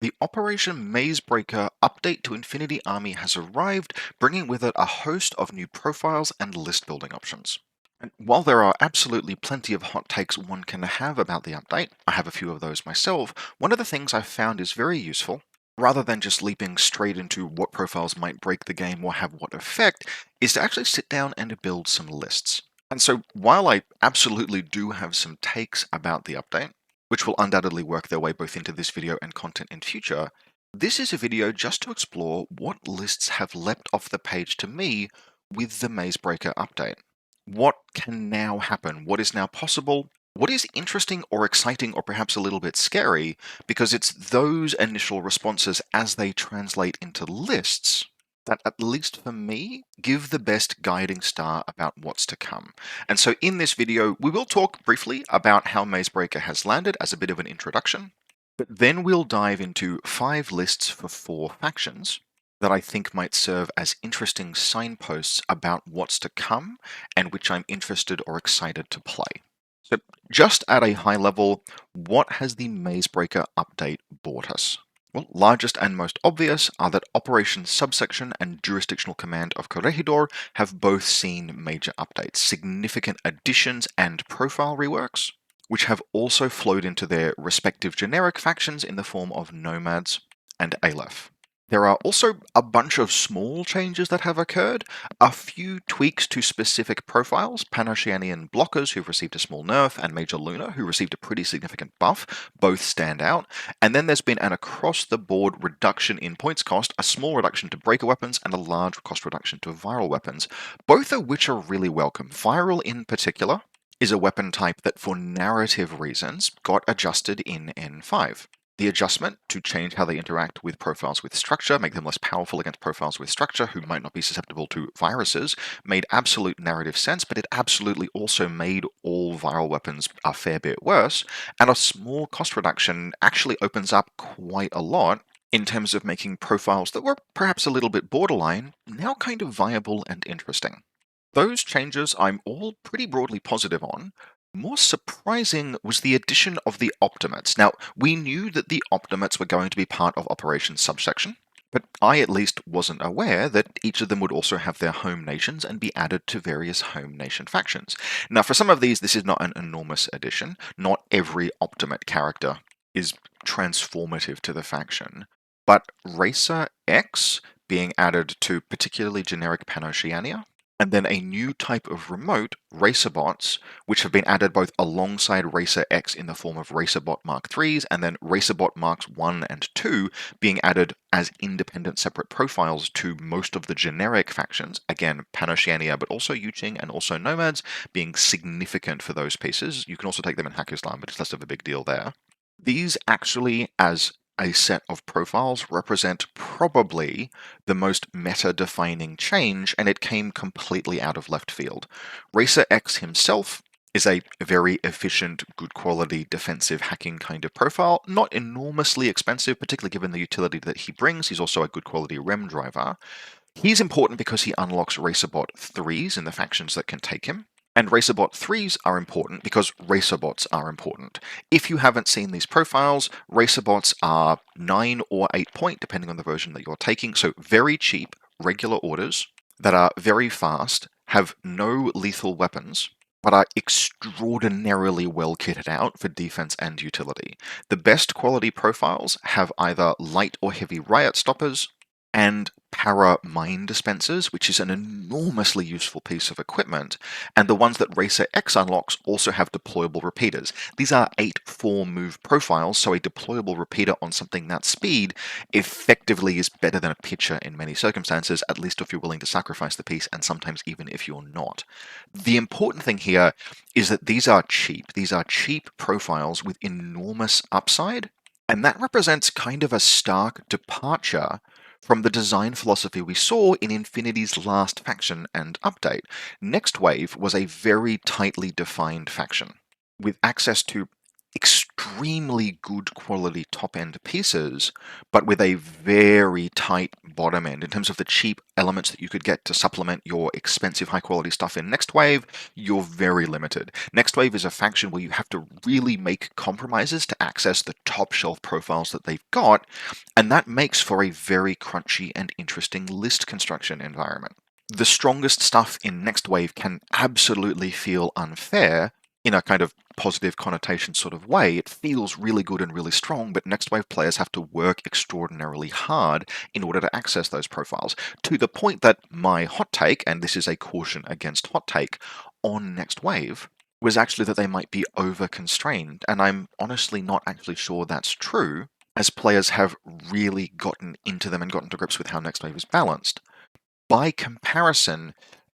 The Operation Mazebreaker update to Infinity Army has arrived, bringing with it a host of new profiles and list building options. And while there are absolutely plenty of hot takes one can have about the update, I have a few of those myself, one of the things I've found is very useful, rather than just leaping straight into what profiles might break the game or have what effect, is to actually sit down and build some lists. And so while I absolutely do have some takes about the update, which will undoubtedly work their way both into this video and content in future, this is a video just to explore what lists have leapt off the page to me with the Mazebreaker update. What can now happen? What is now possible? What is interesting or exciting or perhaps a little bit scary? Because it's those initial responses as they translate into lists that, at least for me, give the best guiding star about what's to come. And so in this video, we will talk briefly about how Mazebreaker has landed as a bit of an introduction, but then we'll dive into 5 lists for 4 factions that I think might serve as interesting signposts about what's to come and which I'm interested or excited to play. So just at a high level, what has the Mazebreaker update brought us? Well, largest and most obvious are that Operations Subsection and Jurisdictional Command of Corregidor have both seen major updates, significant additions and profile reworks, which have also flowed into their respective generic factions in the form of Nomads and Aleph. There are also a bunch of small changes that have occurred, a few tweaks to specific profiles, PanOceanian blockers who've received a small nerf, and Major Luna who received a pretty significant buff, both stand out, and then there's been an across-the-board reduction in points cost, a small reduction to breaker weapons, and a large cost reduction to viral weapons, both of which are really welcome. Viral in particular is a weapon type that for narrative reasons got adjusted in N5. The adjustment to change how they interact with profiles with structure, make them less powerful against profiles with structure who might not be susceptible to viruses, made absolute narrative sense, but it absolutely also made all viral weapons a fair bit worse, and a small cost reduction actually opens up quite a lot in terms of making profiles that were perhaps a little bit borderline now kind of viable and interesting. Those changes I'm all pretty broadly positive on. More surprising was the addition of the Optimates. Now, we knew that the Optimates were going to be part of Operation Subsection, but I at least wasn't aware that each of them would also have their home nations and be added to various home nation factions. Now, for some of these, this is not an enormous addition. Not every Optimate character is transformative to the faction, but Racer X being added to particularly generic PanOceania, and then a new type of remote, RacerBots, which have been added both alongside Racer X in the form of RacerBot Mark IIIs, and then RacerBot Marks 1 and 2 being added as independent separate profiles to most of the generic factions. Again, PanOceania, but also Jing and also Nomads being significant for those pieces. You can also take them in Hack Islam, but it's less of a big deal there. These actually, as a set of profiles, represent probably the most meta-defining change, and it came completely out of left field. Racer X himself is a very efficient, good quality defensive hacking kind of profile, not enormously expensive, particularly given the utility that he brings. He's also a good quality rem driver. He's important because he unlocks RacerBot 3s in the factions that can take him. And RacerBot 3s are important because RacerBots are important. If you haven't seen these profiles, RacerBots are 9 or 8 point, depending on the version that you're taking, so very cheap, regular orders that are very fast, have no lethal weapons, but are extraordinarily well kitted out for defense and utility. The best quality profiles have either light or heavy riot stoppers, and para mine dispensers, which is an enormously useful piece of equipment, and the ones that Racer X unlocks also have deployable repeaters. These are 8-4 move profiles, so a deployable repeater on something that speed effectively is better than a pitcher in many circumstances, at least if you're willing to sacrifice the piece, and sometimes even if you're not. The important thing here is that these are cheap. These are cheap profiles with enormous upside, and that represents kind of a stark departure from the design philosophy we saw in Infinity's last faction and update. Next Wave was a very tightly defined faction, with access to extremely good quality top-end pieces, but with a very tight bottom end. In terms of the cheap elements that you could get to supplement your expensive high-quality stuff in Next Wave, you're very limited. Next Wave is a faction where you have to really make compromises to access the top-shelf profiles that they've got, and that makes for a very crunchy and interesting list construction environment. The strongest stuff in Next Wave can absolutely feel unfair in a kind of positive connotation sort of way. It feels really good and really strong, but Next Wave players have to work extraordinarily hard in order to access those profiles, to the point that my hot take, and this is a caution against hot take, on Next Wave was actually that they might be over-constrained, and I'm honestly not actually sure that's true, as players have really gotten into them and gotten to grips with how Next Wave is balanced. By comparison,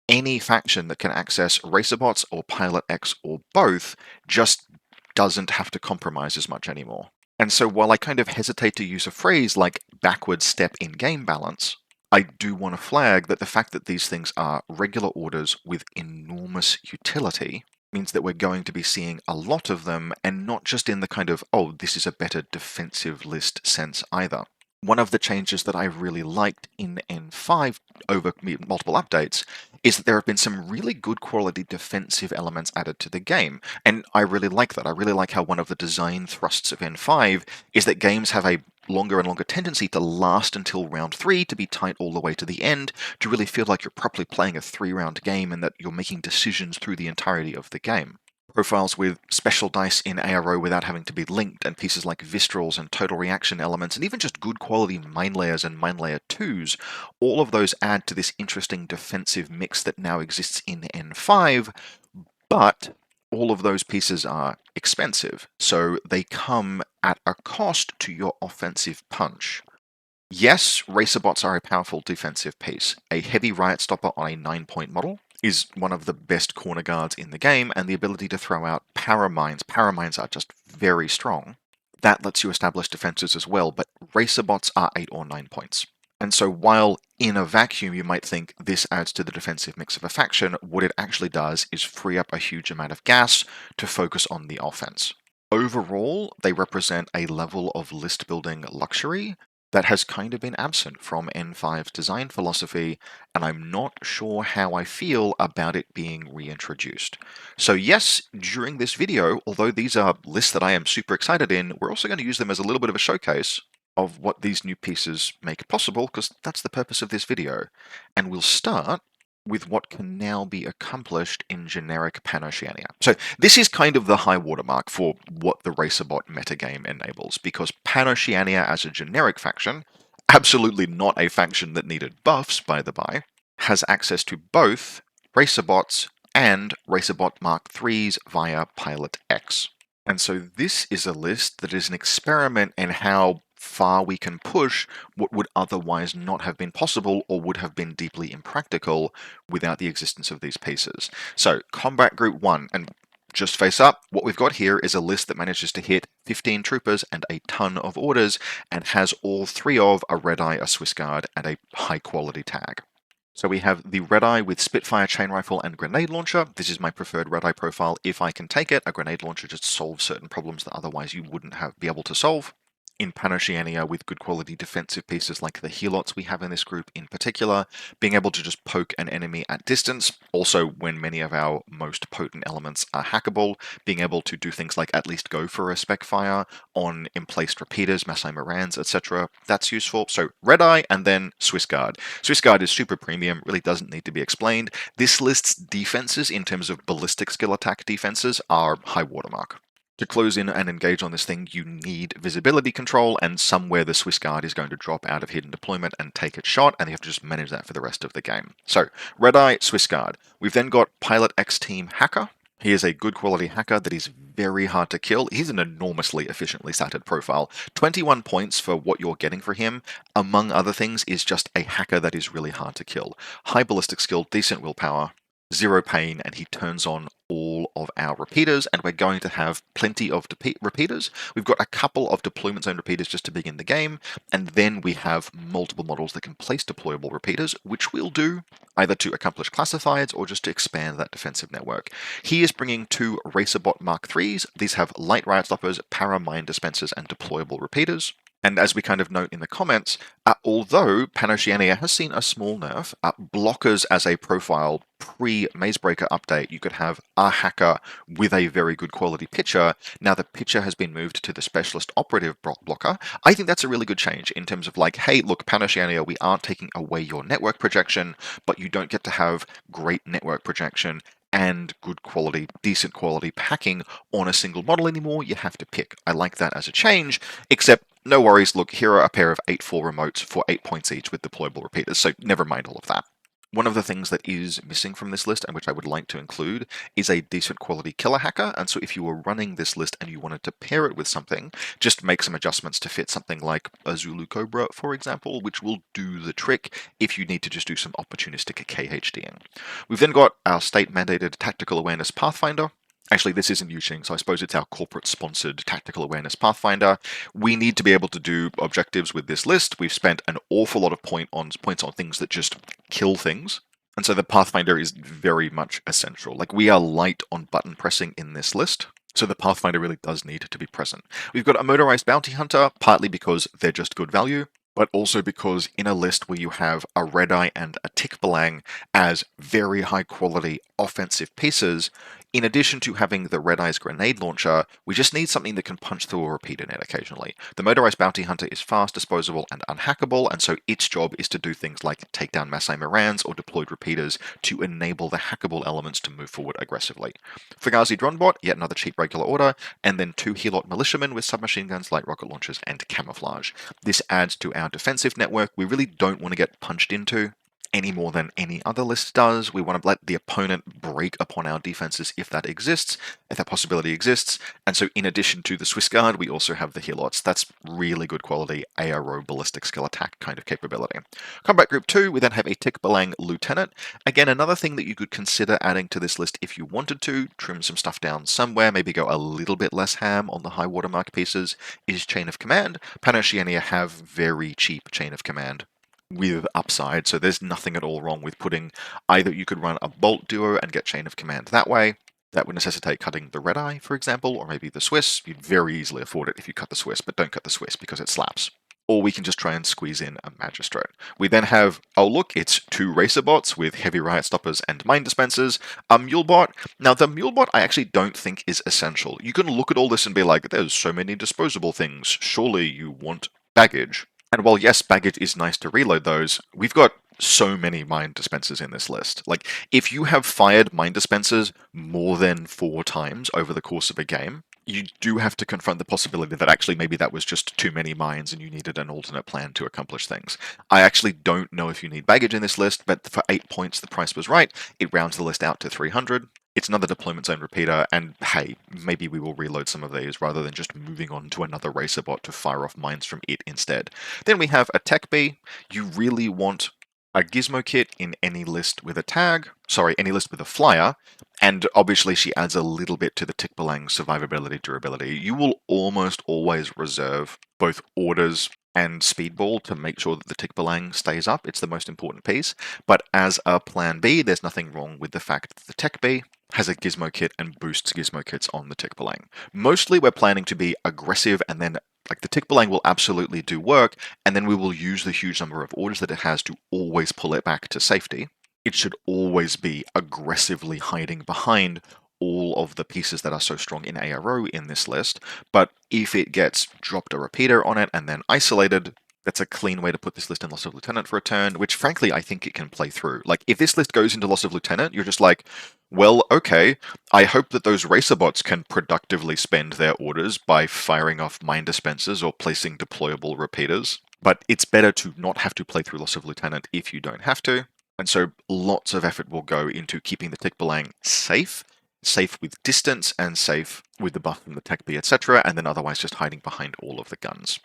any faction that can access Racerbots or Pilot X or both just doesn't have to compromise as much anymore. And so while I kind of hesitate to use a phrase like backward step in game balance, I do want to flag that the fact that these things are regular orders with enormous utility means that we're going to be seeing a lot of them, and not just in the kind of, oh, this is a better defensive list sense either. One of the changes that I've really liked in N5 over multiple updates is that there have been some really good quality defensive elements added to the game, and I really like that. I really like how one of the design thrusts of N5 is that games have a longer and longer tendency to last until round 3, to be tight all the way to the end, to really feel like you're properly playing a 3-round game and that you're making decisions through the entirety of the game. Profiles with special dice in ARO without having to be linked, and pieces like Vistrals and total reaction elements, and even just good quality mine layers and mine layer 2s, all of those add to this interesting defensive mix that now exists in N5, but all of those pieces are expensive, so they come at a cost to your offensive punch. Yes, Racerbots are a powerful defensive piece. A heavy Riot Stopper on a 9-point model is one of the best corner guards in the game, and the ability to throw out Paramines. Paramines are just very strong. That lets you establish defenses as well, but Racerbots are 8 or 9 points. And so while in a vacuum you might think this adds to the defensive mix of a faction, what it actually does is free up a huge amount of gas to focus on the offense. Overall, they represent a level of list building luxury that has kind of been absent from N5's design philosophy, and I'm not sure how I feel about it being reintroduced. So yes, during this video, although these are lists that I am super excited in, we're also going to use them as a little bit of a showcase of what these new pieces make possible, because that's the purpose of this video. And we'll start with what can now be accomplished in generic PanOceania. So this is kind of the high watermark for what the Racerbot metagame enables, because PanOceania as a generic faction, absolutely not a faction that needed buffs, by the by, has access to both Racerbots and Racerbot Mark IIIs via Pilot X. And so this is a list that is an experiment in how far we can push what would otherwise not have been possible or would have been deeply impractical without the existence of these pieces. So Combat Group 1, and just face up, what we've got here is a list that manages to hit 15 troopers and a ton of orders, and has all 3 of a Red Eye, a Swiss Guard, and a high quality tag. So we have the Red Eye with Spitfire, Chain Rifle, and Grenade Launcher. This is my preferred Red Eye profile if I can take it. A Grenade Launcher just solves certain problems that otherwise you wouldn't be able to solve. In PanOceania, with good quality defensive pieces like the Helots we have in this group in particular, being able to just poke an enemy at distance, also when many of our most potent elements are hackable, being able to do things like at least go for a spec fire on emplaced repeaters, Masai Morans, etc. That's useful. So Red Eye and then Swiss Guard. Swiss Guard is super premium, really doesn't need to be explained. This list's defenses in terms of ballistic skill attack defenses are high watermark. To close in and engage on this thing, you need visibility control, and somewhere the Swiss Guard is going to drop out of hidden deployment and take its shot, and you have to just manage that for the rest of the game. So, Red Eye, Swiss Guard. We've then got Pilot X Team Hacker. He is a good quality hacker that is very hard to kill. He's an enormously efficiently statted profile. 21 points for what you're getting for him, among other things, is just a hacker that is really hard to kill. High ballistic skill, decent willpower, 0 pain, and he turns on all of our repeaters, and we're going to have plenty of repeaters. We've got a couple of deployment zone repeaters just to begin the game, and then we have multiple models that can place deployable repeaters, which we'll do either to accomplish classifieds or just to expand that defensive network. He is bringing two RacerBot Mark IIIs. These have light riot stoppers, para mine dispensers, and deployable repeaters. And as we kind of note in the comments, although PanOceania has seen a small nerf, blockers as a profile pre-Mazebreaker update, you could have a hacker with a very good quality pitcher. Now the pitcher has been moved to the specialist operative blocker. I think that's a really good change in terms of like, hey, look, PanOceania, we aren't taking away your network projection, but you don't get to have great network projection and good quality, decent quality packing on a single model anymore. You have to pick. I like that as a change, except no worries, look, here are a pair of 8-4 remotes for 8 points each with deployable repeaters, so never mind all of that. One of the things that is missing from this list, and which I would like to include, is a decent quality killer hacker, and so if you were running this list and you wanted to pair it with something, just make some adjustments to fit something like a Zulu Cobra, for example, which will do the trick if you need to just do some opportunistic KHDing. We've then got our state-mandated Tactical Awareness Pathfinder. Actually, this isn't Jing, so I suppose it's our corporate-sponsored Tactical Awareness Pathfinder. We need to be able to do objectives with this list. We've spent an awful lot of points on things that just kill things, and so the Pathfinder is very much essential. Like, we are light on button pressing in this list, so the Pathfinder really does need to be present. We've got a Motorized Bounty Hunter, partly because they're just good value, but also because in a list where you have a Red Eye and a Tick Belang as very high quality offensive pieces, in addition to having the Red Eye's grenade launcher, we just need something that can punch through a repeater net occasionally. The Motorized Bounty Hunter is fast, disposable, and unhackable, and so its job is to do things like take down Massai Morans or deployed repeaters to enable the hackable elements to move forward aggressively. Fugazi Dronbot, yet another cheap regular order, and then 2 Helot Militiamen with submachine guns, light rocket launchers, and camouflage. This adds to our defensive network. We really don't want to get punched into any more than any other list does. We want to let the opponent break upon our defenses if that exists, if that possibility exists. And so in addition to the Swiss Guard, we also have the Helots. That's really good quality ARO ballistic skill attack kind of capability. Combat Group 2, we then have a Tick Belang Lieutenant. Again, another thing that you could consider adding to this list if you wanted to, trim some stuff down somewhere, maybe go a little bit less ham on the high watermark pieces, is Chain of Command. PanOceania have very cheap Chain of Command with upside, so there's nothing at all wrong with putting either you could run a Bolt Duo and get Chain of Command that way. That would necessitate cutting the Red Eye, for example, or maybe the Swiss. You'd very easily afford it if you cut the Swiss, but don't cut the Swiss because it slaps. Or we can just try and squeeze in a Magistrate. We then have, oh look, it's 2 Racerbots with heavy riot stoppers and mine dispensers, a Mulebot. Now the Mulebot I actually don't think is essential. You can look at all this and be like, there's so many disposable things, surely you want baggage. And while yes, baggage is nice to reload those, we've got so many mine dispensers in this list. Like, if you have fired mine dispensers more than 4 times over the course of a game, you do have to confront the possibility that actually maybe that was just too many mines and you needed an alternate plan to accomplish things. I actually don't know if you need baggage in this list, but for 8 points the price was right. It rounds the list out to 300. It's another deployment zone repeater, and hey, maybe we will reload some of these rather than just moving on to another Racerbot to fire off mines from it instead. Then we have a Tech Bee. You really want a Gizmo kit in any list with a tag, any list with a flyer, and obviously she adds a little bit to the Tick Belang survivability, durability. You will almost always reserve both orders and Speedball to make sure that the Tick Belang stays up. It's the most important piece, but as a plan B, there's nothing wrong with the fact that the Tech Bee has a Gizmo kit and boosts Gizmo kits on the Tick Belang. Mostly we're planning to be aggressive, and then like the Tick Belang will absolutely do work, and then we will use the huge number of orders that it has to always pull it back to safety. It should always be aggressively hiding behind all of the pieces that are so strong in ARO in this list, but if it gets dropped a repeater on it and then isolated, that's a clean way to put this list in Loss of Lieutenant for a turn, which frankly I think it can play through. Like, if this list goes into Loss of Lieutenant, you're just like, well, okay, I hope that those Racerbots can productively spend their orders by firing off mine dispensers or placing deployable repeaters, but it's better to not have to play through Loss of Lieutenant if you don't have to, and so lots of effort will go into keeping the Tick Belang safe with distance and safe with the buff from the Tech Bee, etc., and then otherwise just hiding behind all of the guns.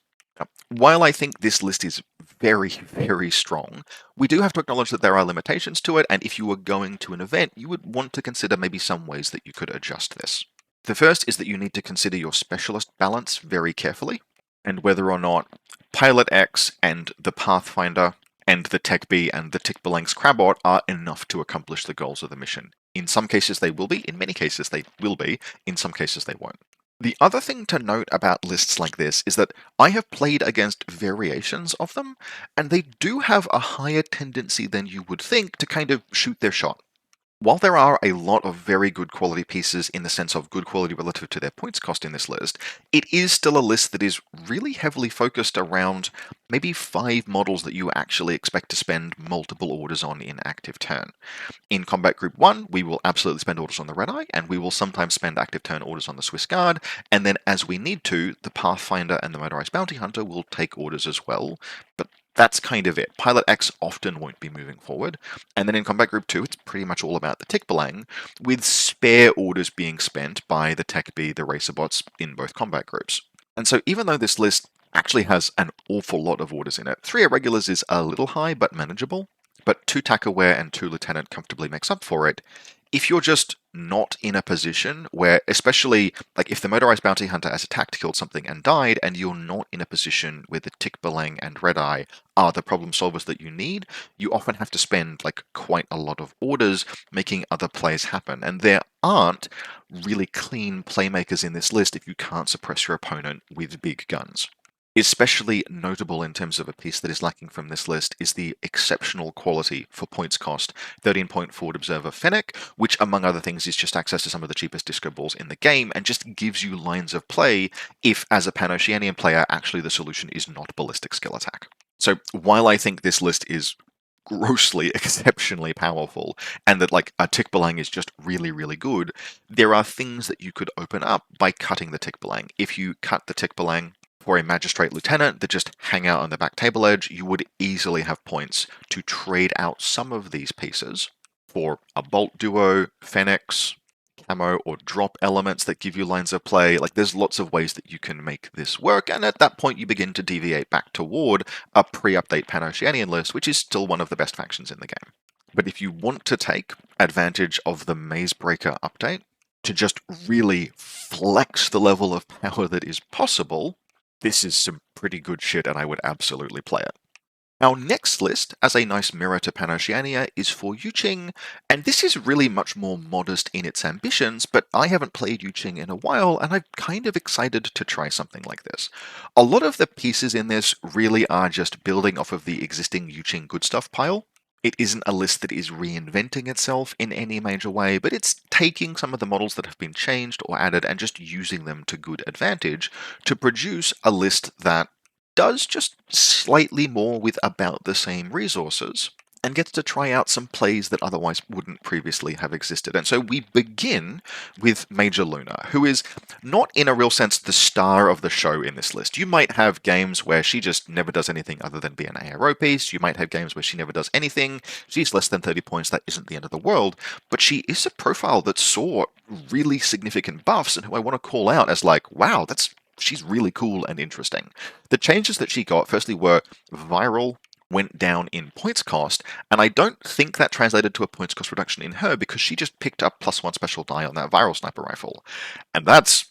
While I think this list is very, very strong. We do have to acknowledge that there are limitations to it, and if you were going to an event, you would want to consider maybe some ways that you could adjust this. The first is that you need to consider your specialist balance very carefully, and whether or not Pilot X and the Pathfinder and the Tech B and the Tick Belang's Crabot are enough to accomplish the goals of the mission. In some cases they will be, in many cases they will be, in some cases they won't. The other thing to note about lists like this is that I have played against variations of them, and they do have a higher tendency than you would think to kind of shoot their shot. While there are a lot of very good quality pieces in the sense of good quality relative to their points cost in this list, it is still a list that is really heavily focused around maybe 5 models that you actually expect to spend multiple orders on in active turn. In Combat Group 1, we will absolutely spend orders on the Red Eye, and we will sometimes spend active turn orders on the Swiss Guard, and then as we need to, the Pathfinder and the Motorized Bounty Hunter will take orders as well, but that's kind of it. Pilot X often won't be moving forward, and then in Combat Group 2, it's pretty much all about the Tick Belang, with spare orders being spent by the Tech B, the Racer Bots in both combat groups. And so even though this list actually has an awful lot of orders in it, 3 irregulars is a little high but manageable, but 2 Tackaware and 2 Lieutenant comfortably makes up for it. If you're just not in a position where, especially like if the Motorized Bounty Hunter as attacked killed something and died, and you're not in a position where the Tick Belang and Red Eye are the problem solvers that you need, you often have to spend like quite a lot of orders making other plays happen. And there aren't really clean playmakers in this list if you can't suppress your opponent with big guns. Especially notable in terms of a piece that is lacking from this list is the exceptional quality for points cost 13-point Forward Observer Fennec, which among other things is just access to some of the cheapest disco balls in the game and just gives you lines of play if, as a PanOceanian player, actually the solution is not ballistic skill attack. So while I think this list is grossly exceptionally powerful and that like a Tick Belang is just really, really good, there are things that you could open up by cutting the Tick Belang. If you cut the Tick Belang for a Magistrate Lieutenant that just hang out on the back table edge, you would easily have points to trade out some of these pieces for a Bolt Duo, Fennex, Camo, or drop elements that give you lines of play. Like, there's lots of ways that you can make this work, and at that point you begin to deviate back toward a pre-update PanOceanian list, which is still one of the best factions in the game. But if you want to take advantage of the Mazebreaker update to just really flex the level of power that is possible, this is some pretty good shit, and I would absolutely play it. Our next list, as a nice mirror to PanOceania, is for Yuqing, and this is really much more modest in its ambitions, but I haven't played Yuqing in a while, and I'm kind of excited to try something like this. A lot of the pieces in this really are just building off of the existing Yuqing good stuff pile. It isn't a list that is reinventing itself in any major way, but it's taking some of the models that have been changed or added and just using them to good advantage to produce a list that does just slightly more with about the same resources and gets to try out some plays that otherwise wouldn't previously have existed. And so we begin with Major Luna, who is not in a real sense the star of the show in this list. You might have games where she just never does anything other than be an ARO piece. You might have games where she never does anything. She's less than 30 points. That isn't the end of the world. But she is a profile that saw really significant buffs and who I want to call out as like, wow, she's really cool and interesting. The changes that she got, firstly, were viral, went down in points cost, and I don't think that translated to a points cost reduction in her because she just picked up +1 special die on that viral sniper rifle. And that's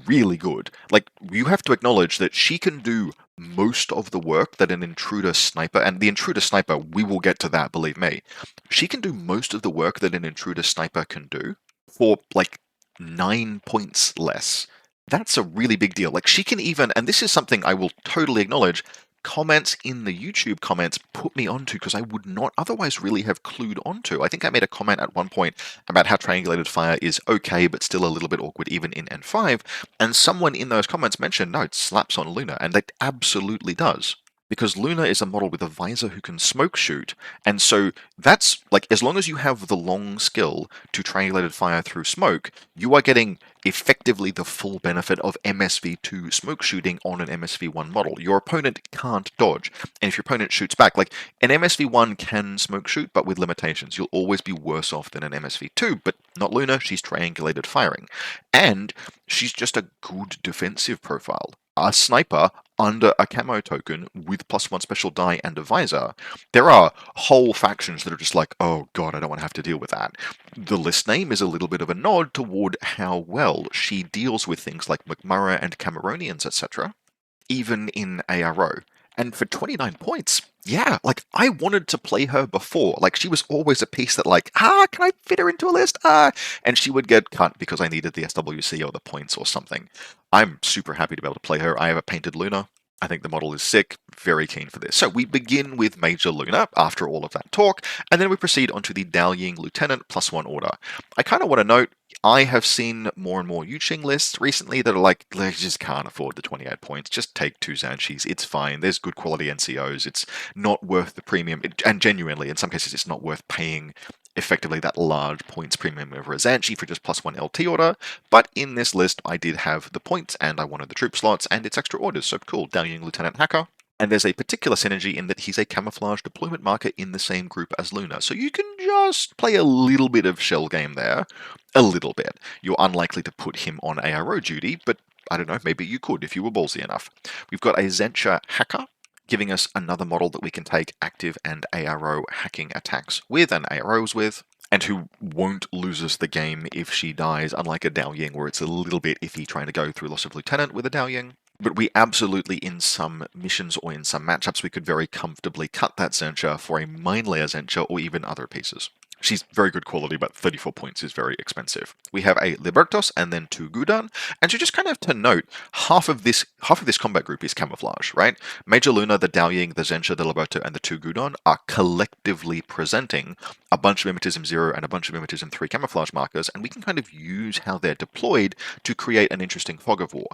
really good. Like, you have to acknowledge that she can do most of the work that an intruder sniper, and the intruder sniper, we will get to that, believe me. She can do most of the work that an intruder sniper can do for like 9 points less. That's a really big deal. Like, she can even, and this is something I will totally acknowledge, comments in the YouTube comments put me onto because I would not otherwise really have clued onto. I think I made a comment at one point about how triangulated fire is okay but still a little bit awkward even in N5, and someone in those comments mentioned, no, it slaps on Luna, and it absolutely does. Because Luna is a model with a visor who can smoke shoot, and so that's, like, as long as you have the long skill to triangulated fire through smoke, you are getting effectively the full benefit of MSV2 smoke shooting on an MSV1 model. Your opponent can't dodge, and if your opponent shoots back, like, an MSV1 can smoke shoot, but with limitations. You'll always be worse off than an MSV2, but not Luna, she's triangulated firing. And she's just a good defensive profile. A sniper, under a camo token with +1 special die and a visor, there are whole factions that are just like, oh god, I don't want to have to deal with that. The list name is a little bit of a nod toward how well she deals with things like McMurray and Cameronians, etc., even in ARO. And for 29 points, yeah, like I wanted to play her before. Like she was always a piece that like, can I fit her into a list? And she would get cut because I needed the SWC or the points or something. I'm super happy to be able to play her. I have a painted Luna. I think the model is sick, very keen for this. So we begin with Major Luna after all of that talk, and then we proceed onto the Daoying Lieutenant +1 order. I kind of want to note, I have seen more and more Yuching lists recently that are like, they just can't afford the 28 points, just take 2 Zanshis, it's fine, there's good quality NCOs, it's not worth the premium, and genuinely, in some cases, it's not worth paying effectively that large points premium over a Zanshi for just +1 LT order, but in this list I did have the points and I wanted the troop slots and it's extra orders, so cool, Daoying Lieutenant Hacker. And there's a particular synergy in that he's a camouflage deployment marker in the same group as Luna, so you can just play a little bit of shell game there, a little bit. You're unlikely to put him on ARO duty, but I don't know, maybe you could if you were ballsy enough. We've got a Zensha Hacker, giving us another model that we can take active and ARO hacking attacks with and AROs with, and who won't lose us the game if she dies, unlike a Daoying where it's a little bit iffy trying to go through Loss of Lieutenant with a Daoying. But we absolutely, in some missions or in some matchups, we could very comfortably cut that Zensha for a Mine Layer Zensha or even other pieces. She's very good quality, but 34 points is very expensive. We have a Libertos and then 2 Gudan, and so just kind of to note, half of this combat group is camouflage, right? Major Luna, the Daoying, the Zensha, the Liberto, and the 2 Gudan are collectively presenting a bunch of Mimetism 0 and a bunch of Mimetism 3 camouflage markers, and we can kind of use how they're deployed to create an interesting fog of war.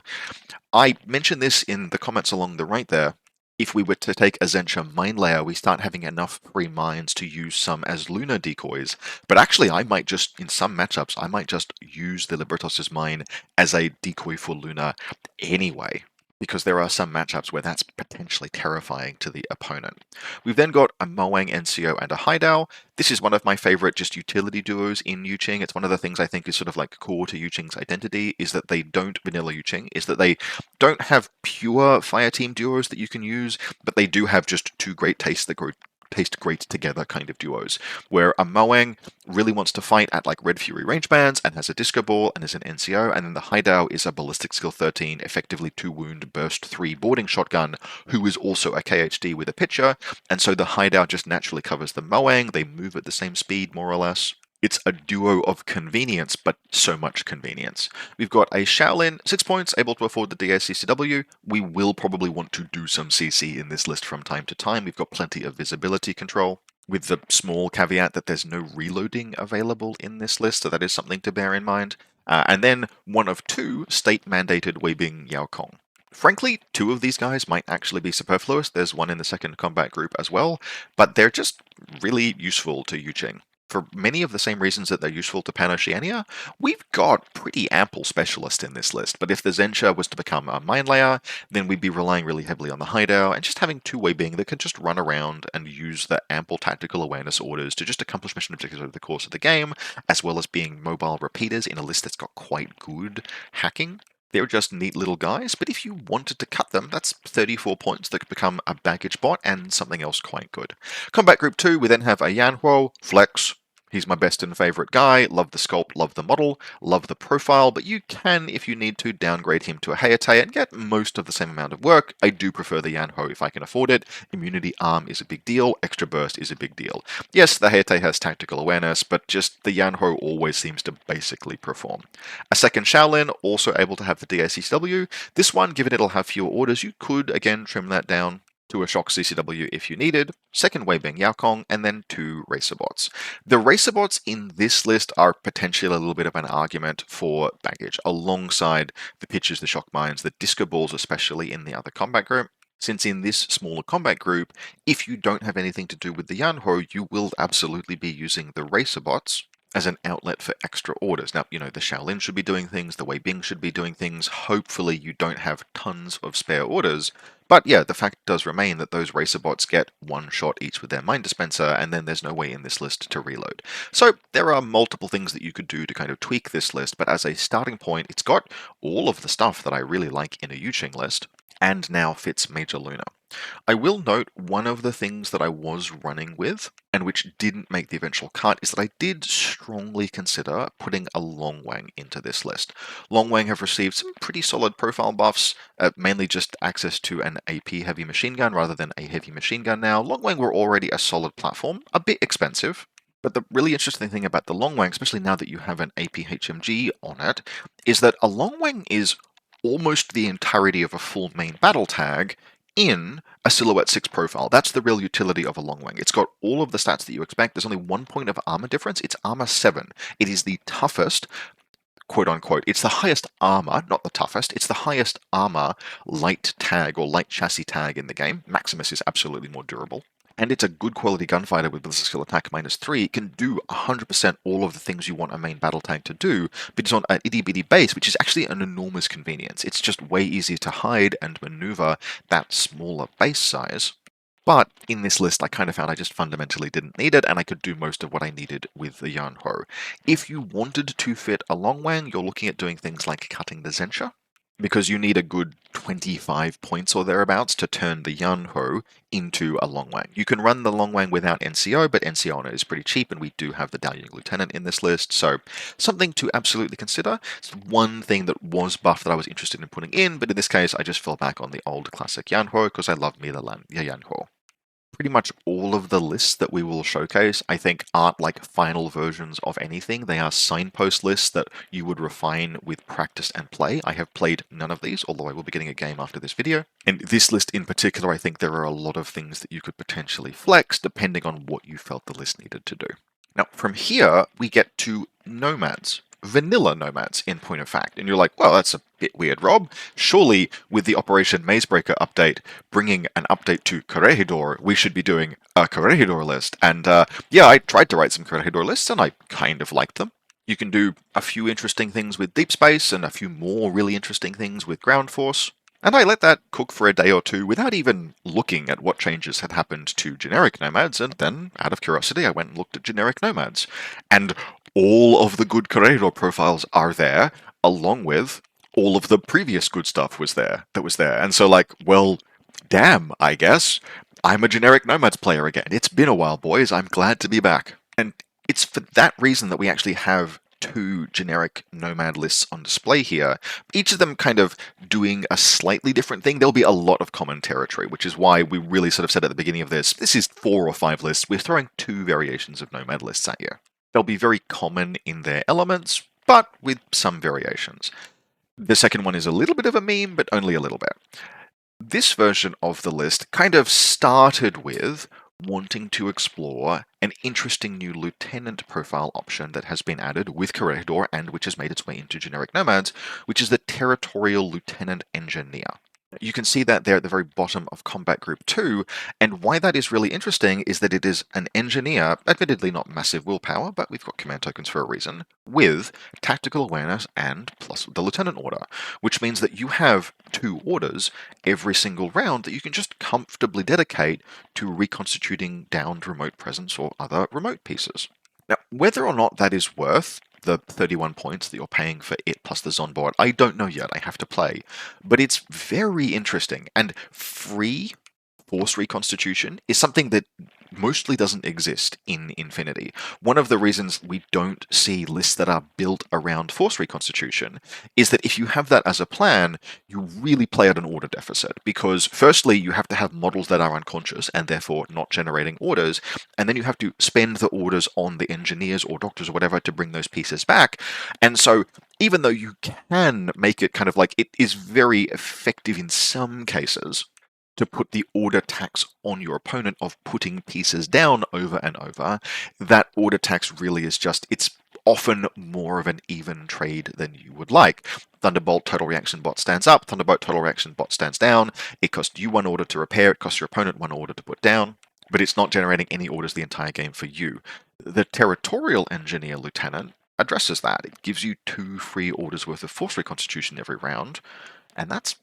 I mentioned this in the comments along the right there. If we were to take a Zensha mine layer, we start having enough free mines to use some as Luna decoys. But actually, I might just, in some matchups, I might just use the Libertos' mine as a decoy for Luna anyway, because there are some matchups where that's potentially terrifying to the opponent. We've then got a Moang NCO and a Haidao. This is one of my favorite just utility duos in Yuching. It's one of the things I think is sort of like core to Yuching's identity, is that they don't vanilla Yuching, is that they don't have pure fire team duos that you can use, but they do have just two great tastes that taste great together kind of duos, where a Moang really wants to fight at like Red Fury range bands and has a disco ball and is an NCO, and then the Haidao is a ballistic skill 13, effectively 2 wound burst 3 boarding shotgun, who is also a KHD with a pitcher, and so the Haidao just naturally covers the Moang. They move at the same speed more or less. It's a duo of convenience, but so much convenience. We've got a Shaolin, 6 points, able to afford the DACCW. We will probably want to do some CC in this list from time to time. We've got plenty of visibility control, with the small caveat that there's no reloading available in this list, so that is something to bear in mind. And then one of 2 state-mandated Weibing Yao Kong. Frankly, 2 of these guys might actually be superfluous. There's one in the second combat group as well, but they're just really useful to Yuching. For many of the same reasons that they're useful to PanOceania, we've got pretty ample specialists in this list, but if the Zensha was to become a mine layer, then we'd be relying really heavily on the Haidao, and just having 2 Weibing that can just run around and use the ample tactical awareness orders to just accomplish mission objectives over the course of the game, as well as being mobile repeaters in a list that's got quite good hacking. They're just neat little guys, but if you wanted to cut them, that's 34 points that could become a baggage bot and something else quite good. Combat Group 2, we then have a Yanhuo, Flex. He's my best and favourite guy. Love the sculpt, love the model, love the profile, but you can, if you need to, downgrade him to a Hayate and get most of the same amount of work. I do prefer the Yanhuo if I can afford it. Immunity Arm is a big deal, extra burst is a big deal. Yes, the Hayate has tactical awareness, but just the Yanhuo always seems to basically perform. A second Shaolin, also able to have the DACCW. This one, given it'll have fewer orders, you could again trim that down to a shock CCW if you needed, second Weibing Yao Kong, and then 2 racer bots. The racer bots in this list are potentially a little bit of an argument for baggage, alongside the pitchers, the shock mines, the disco balls, especially in the other combat group. Since in this smaller combat group, if you don't have anything to do with the Yanhuo, you will absolutely be using the racer bots as an outlet for extra orders. Now, you know, the Shaolin should be doing things, the Weibing should be doing things. Hopefully you don't have tons of spare orders. But yeah, the fact does remain that those racer bots get 1 shot each with their mine dispenser, and then there's no way in this list to reload. So there are multiple things that you could do to kind of tweak this list, but as a starting point, it's got all of the stuff that I really like in a Yuching list. and now fits Major Luna. I will note one of the things that I was running with, and which didn't make the eventual cut, is that I did strongly consider putting a Longwang into this list. Longwang have received some pretty solid profile buffs, mainly just access to an AP heavy machine gun rather than a heavy machine gun now. Longwang were already a solid platform, a bit expensive, but the really interesting thing about the Longwang, especially now that you have an AP HMG on it, is that a Longwang is almost the entirety of a full main battle tag in a Silhouette 6 profile. That's the real utility of a Longwang. It's got all of the stats that you expect. There's only 1 point of armor difference. It's armor 7. It is the toughest, quote unquote, it's the highest armor, not the toughest, it's the highest armor light tag or light chassis tag in the game. Maximus is absolutely more durable. And it's a good quality gunfighter with ballistic skill attack -3. It can do 100% all of the things you want a main battle tank to do, but it's on an itty bitty base, which is actually an enormous convenience. It's just way easier to hide and maneuver that smaller base size. But in this list, I kind of found I just fundamentally didn't need it, and I could do most of what I needed with the Yanho. If you wanted to fit a Longwang, you're looking at doing things like cutting the Zensha, because you need a good 25 points or thereabouts to turn the Yanho into a Longwang. You can run the Longwang without NCO, but NCO on it is pretty cheap, and we do have the Dallying Lieutenant in this list, so something to absolutely consider. It's one thing that was buffed that I was interested in putting in, but in this case I just fell back on the old classic Yanho because I love me the Yanho. Pretty much all of the lists that we will showcase, I think, aren't like final versions of anything. They are signpost lists that you would refine with practice and play. I have played none of these, although I will be getting a game after this video. And this list in particular, I think there are a lot of things that you could potentially flex depending on what you felt the list needed to do. Now, from here, we get to Nomads. Vanilla Nomads, in point of fact. And you're like, well, that's a bit weird, Rob. Surely, with the Operation Mazebreaker update bringing an update to Corregidor, we should be doing a Corregidor list. And yeah, I tried to write some Corregidor lists, and I kind of liked them. You can do a few interesting things with Deep Space, and a few more really interesting things with Ground Force. And I let that cook for a day or two without even looking at what changes had happened to generic Nomads, and then, out of curiosity, I went and looked at generic Nomads. And all of the good Corregidor profiles are there, along with all of the previous good stuff that was there. And so, like, well, damn, I guess. I'm a generic Nomads player again. It's been a while, boys. I'm glad to be back. And it's for that reason that we actually have 2 generic Nomad lists on display here, each of them kind of doing a slightly different thing. There'll be a lot of common territory, which is why we really sort of said at the beginning of this is 4 or 5 lists. We're throwing 2 variations of Nomad lists at you. They'll be very common in their elements, but with some variations. The second one is a little bit of a meme, but only a little bit. This version of the list kind of started with wanting to explore an interesting new lieutenant profile option that has been added with Corregidor and which has made its way into generic Nomads, which is the Territorial Lieutenant Engineer. You can see that there at the very bottom of Combat Group 2, and why that is really interesting is that it is an engineer, admittedly not massive willpower, but we've got command tokens for a reason, with tactical awareness and plus the lieutenant order, which means that you have 2 orders every single round that you can just comfortably dedicate to reconstituting downed remote presence or other remote pieces. Now, whether or not that is worth the 31 points that you're paying for it plus the Zonboard, I don't know yet, I have to play. But it's very interesting, and free force reconstitution is something that mostly doesn't exist in Infinity. One of the reasons we don't see lists that are built around force reconstitution is that if you have that as a plan, you really play at an order deficit, because firstly, you have to have models that are unconscious and therefore not generating orders, and then you have to spend the orders on the engineers or doctors or whatever to bring those pieces back. And so even though you can make it kind of like, it is very effective in some cases to put the order tax on your opponent of putting pieces down over and over, that order tax really is just, it's often more of an even trade than you would like. Thunderbolt Total Reaction Bot stands up, Thunderbolt Total Reaction Bot stands down, it costs you 1 order to repair, it costs your opponent 1 order to put down, but it's not generating any orders the entire game for you. The Territorial Engineer Lieutenant addresses that. It gives you 2 free orders worth of force reconstitution every round, and that's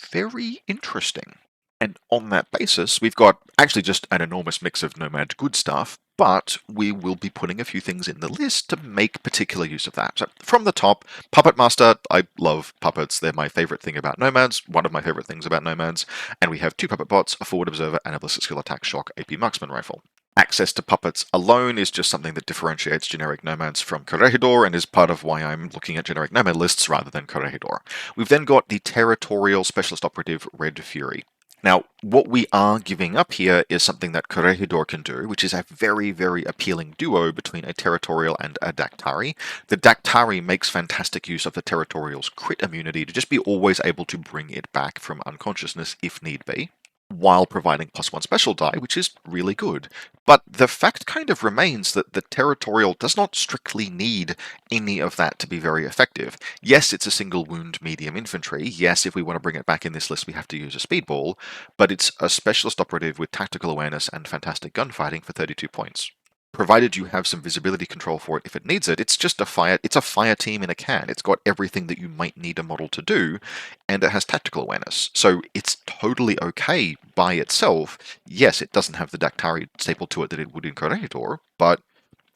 very interesting. And on that basis, we've got actually just an enormous mix of Nomad good stuff, but we will be putting a few things in the list to make particular use of that. So from the top, Puppet Master. I love puppets. They're my favorite thing about Nomads, one of my favorite things about Nomads. And we have 2 Puppet Bots, a Forward Observer, and a Ballistic Skill Attack Shock AP Marksman Rifle. Access to puppets alone is just something that differentiates generic Nomads from Corregidor and is part of why I'm looking at generic Nomad lists rather than Corregidor. We've then got the Territorial Specialist Operative Red Fury. Now, what we are giving up here is something that Corregidor can do, which is a very, very appealing duo between a Territorial and a Dactari. The Dactari makes fantastic use of the Territorial's crit immunity to just be always able to bring it back from unconsciousness if need be, while providing +1 special die, which is really good. But the fact kind of remains that the Territorial does not strictly need any of that to be very effective. Yes, it's a single wound medium infantry. Yes, if we want to bring it back in this list, we have to use a speedball, but it's a specialist operative with tactical awareness and fantastic gunfighting for 32 points. Provided you have some visibility control for it if it needs it, it's just a fire team in a can. It's got everything that you might need a model to do, and it has tactical awareness. So it's totally okay by itself. Yes, it doesn't have the Dactari staple to it that it would in Corregidor, but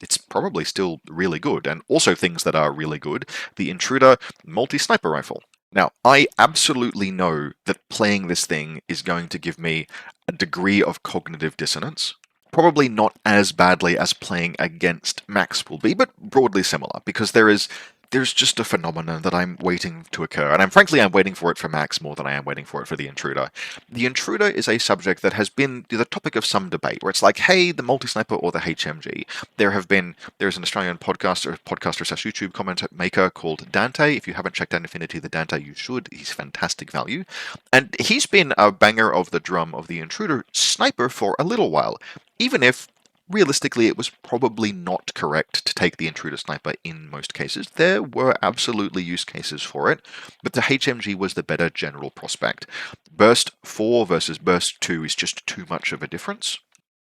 it's probably still really good. And also things that are really good, the Intruder multi-sniper rifle. Now, I absolutely know that playing this thing is going to give me a degree of cognitive dissonance. Probably not as badly as playing against Max will be, but broadly similar, because there's just a phenomenon that I'm waiting to occur, and I'm waiting for it for Max more than I am waiting for it for the Intruder. The Intruder is a subject that has been the topic of some debate, where it's like, hey, the multi-sniper or the HMG. There's an Australian podcaster/YouTube comment maker called Dante. If you haven't checked out Infinity the Dante, you should. He's fantastic value. And he's been a banger of the drum of the Intruder sniper for a little while, even if realistically, it was probably not correct to take the Intruder Sniper in most cases. There were absolutely use cases for it, but the HMG was the better general prospect. Burst 4 versus Burst 2 is just too much of a difference,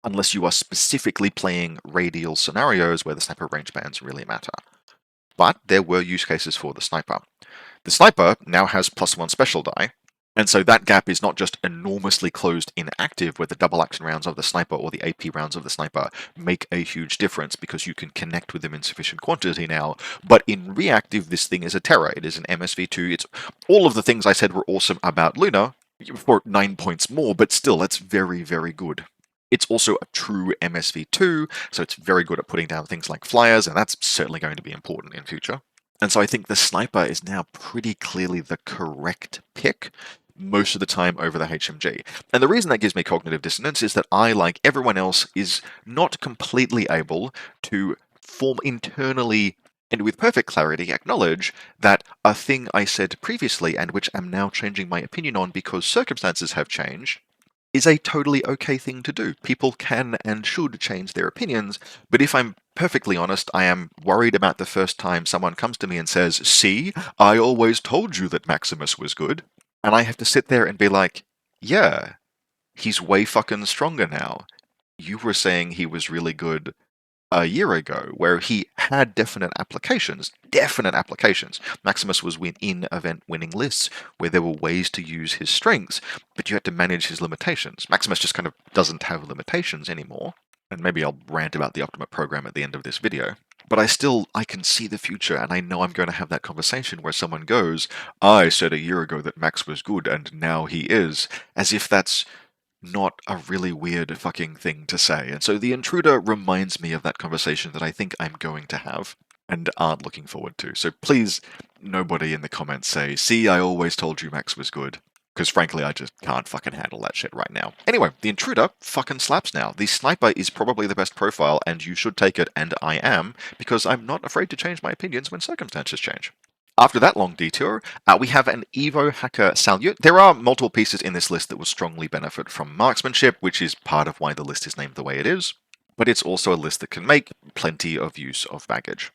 unless you are specifically playing radial scenarios where the sniper range bands really matter. But there were use cases for the Sniper. The Sniper now has +1 special die, and so that gap is not just enormously closed in active, where the double action rounds of the Sniper or the AP rounds of the Sniper make a huge difference because you can connect with them in sufficient quantity now, but in reactive, this thing is a terror. It is an MSV2. It's all of the things I said were awesome about Luna, for 9 points more, but still, that's very, very good. It's also a true MSV2, so it's very good at putting down things like flyers, and that's certainly going to be important in future. And so I think the Sniper is now pretty clearly the correct pick most of the time over the HMG. And the reason that gives me cognitive dissonance is that I, like everyone else, is not completely able to form internally and with perfect clarity acknowledge that a thing I said previously, and which I'm now changing my opinion on because circumstances have changed, is a totally okay thing to do. People can and should change their opinions, but if I'm perfectly honest, I am worried about the first time someone comes to me and says, "See, I always told you that Maximus was good." And I have to sit there and be like, yeah, he's way fucking stronger now. You were saying he was really good a year ago, where he had definite applications. Maximus was in event winning lists where there were ways to use his strengths, but you had to manage his limitations. Maximus just kind of doesn't have limitations anymore. And maybe I'll rant about the Optimate program at the end of this video. But I can see the future, and I know I'm going to have that conversation where someone goes, "I said a year ago that Max was good, and now he is," as if that's not a really weird fucking thing to say. And so the Intruder reminds me of that conversation that I think I'm going to have and aren't looking forward to. So please, nobody in the comments say, "See, I always told you Max was good." Because frankly, I just can't fucking handle that shit right now. Anyway, the Intruder fucking slaps now. The Sniper is probably the best profile, and you should take it, and I am, because I'm not afraid to change my opinions when circumstances change. After that long detour, we have an Evo Hacker Salute. There are multiple pieces in this list that will strongly benefit from marksmanship, which is part of why the list is named the way it is, but it's also a list that can make plenty of use of baggage.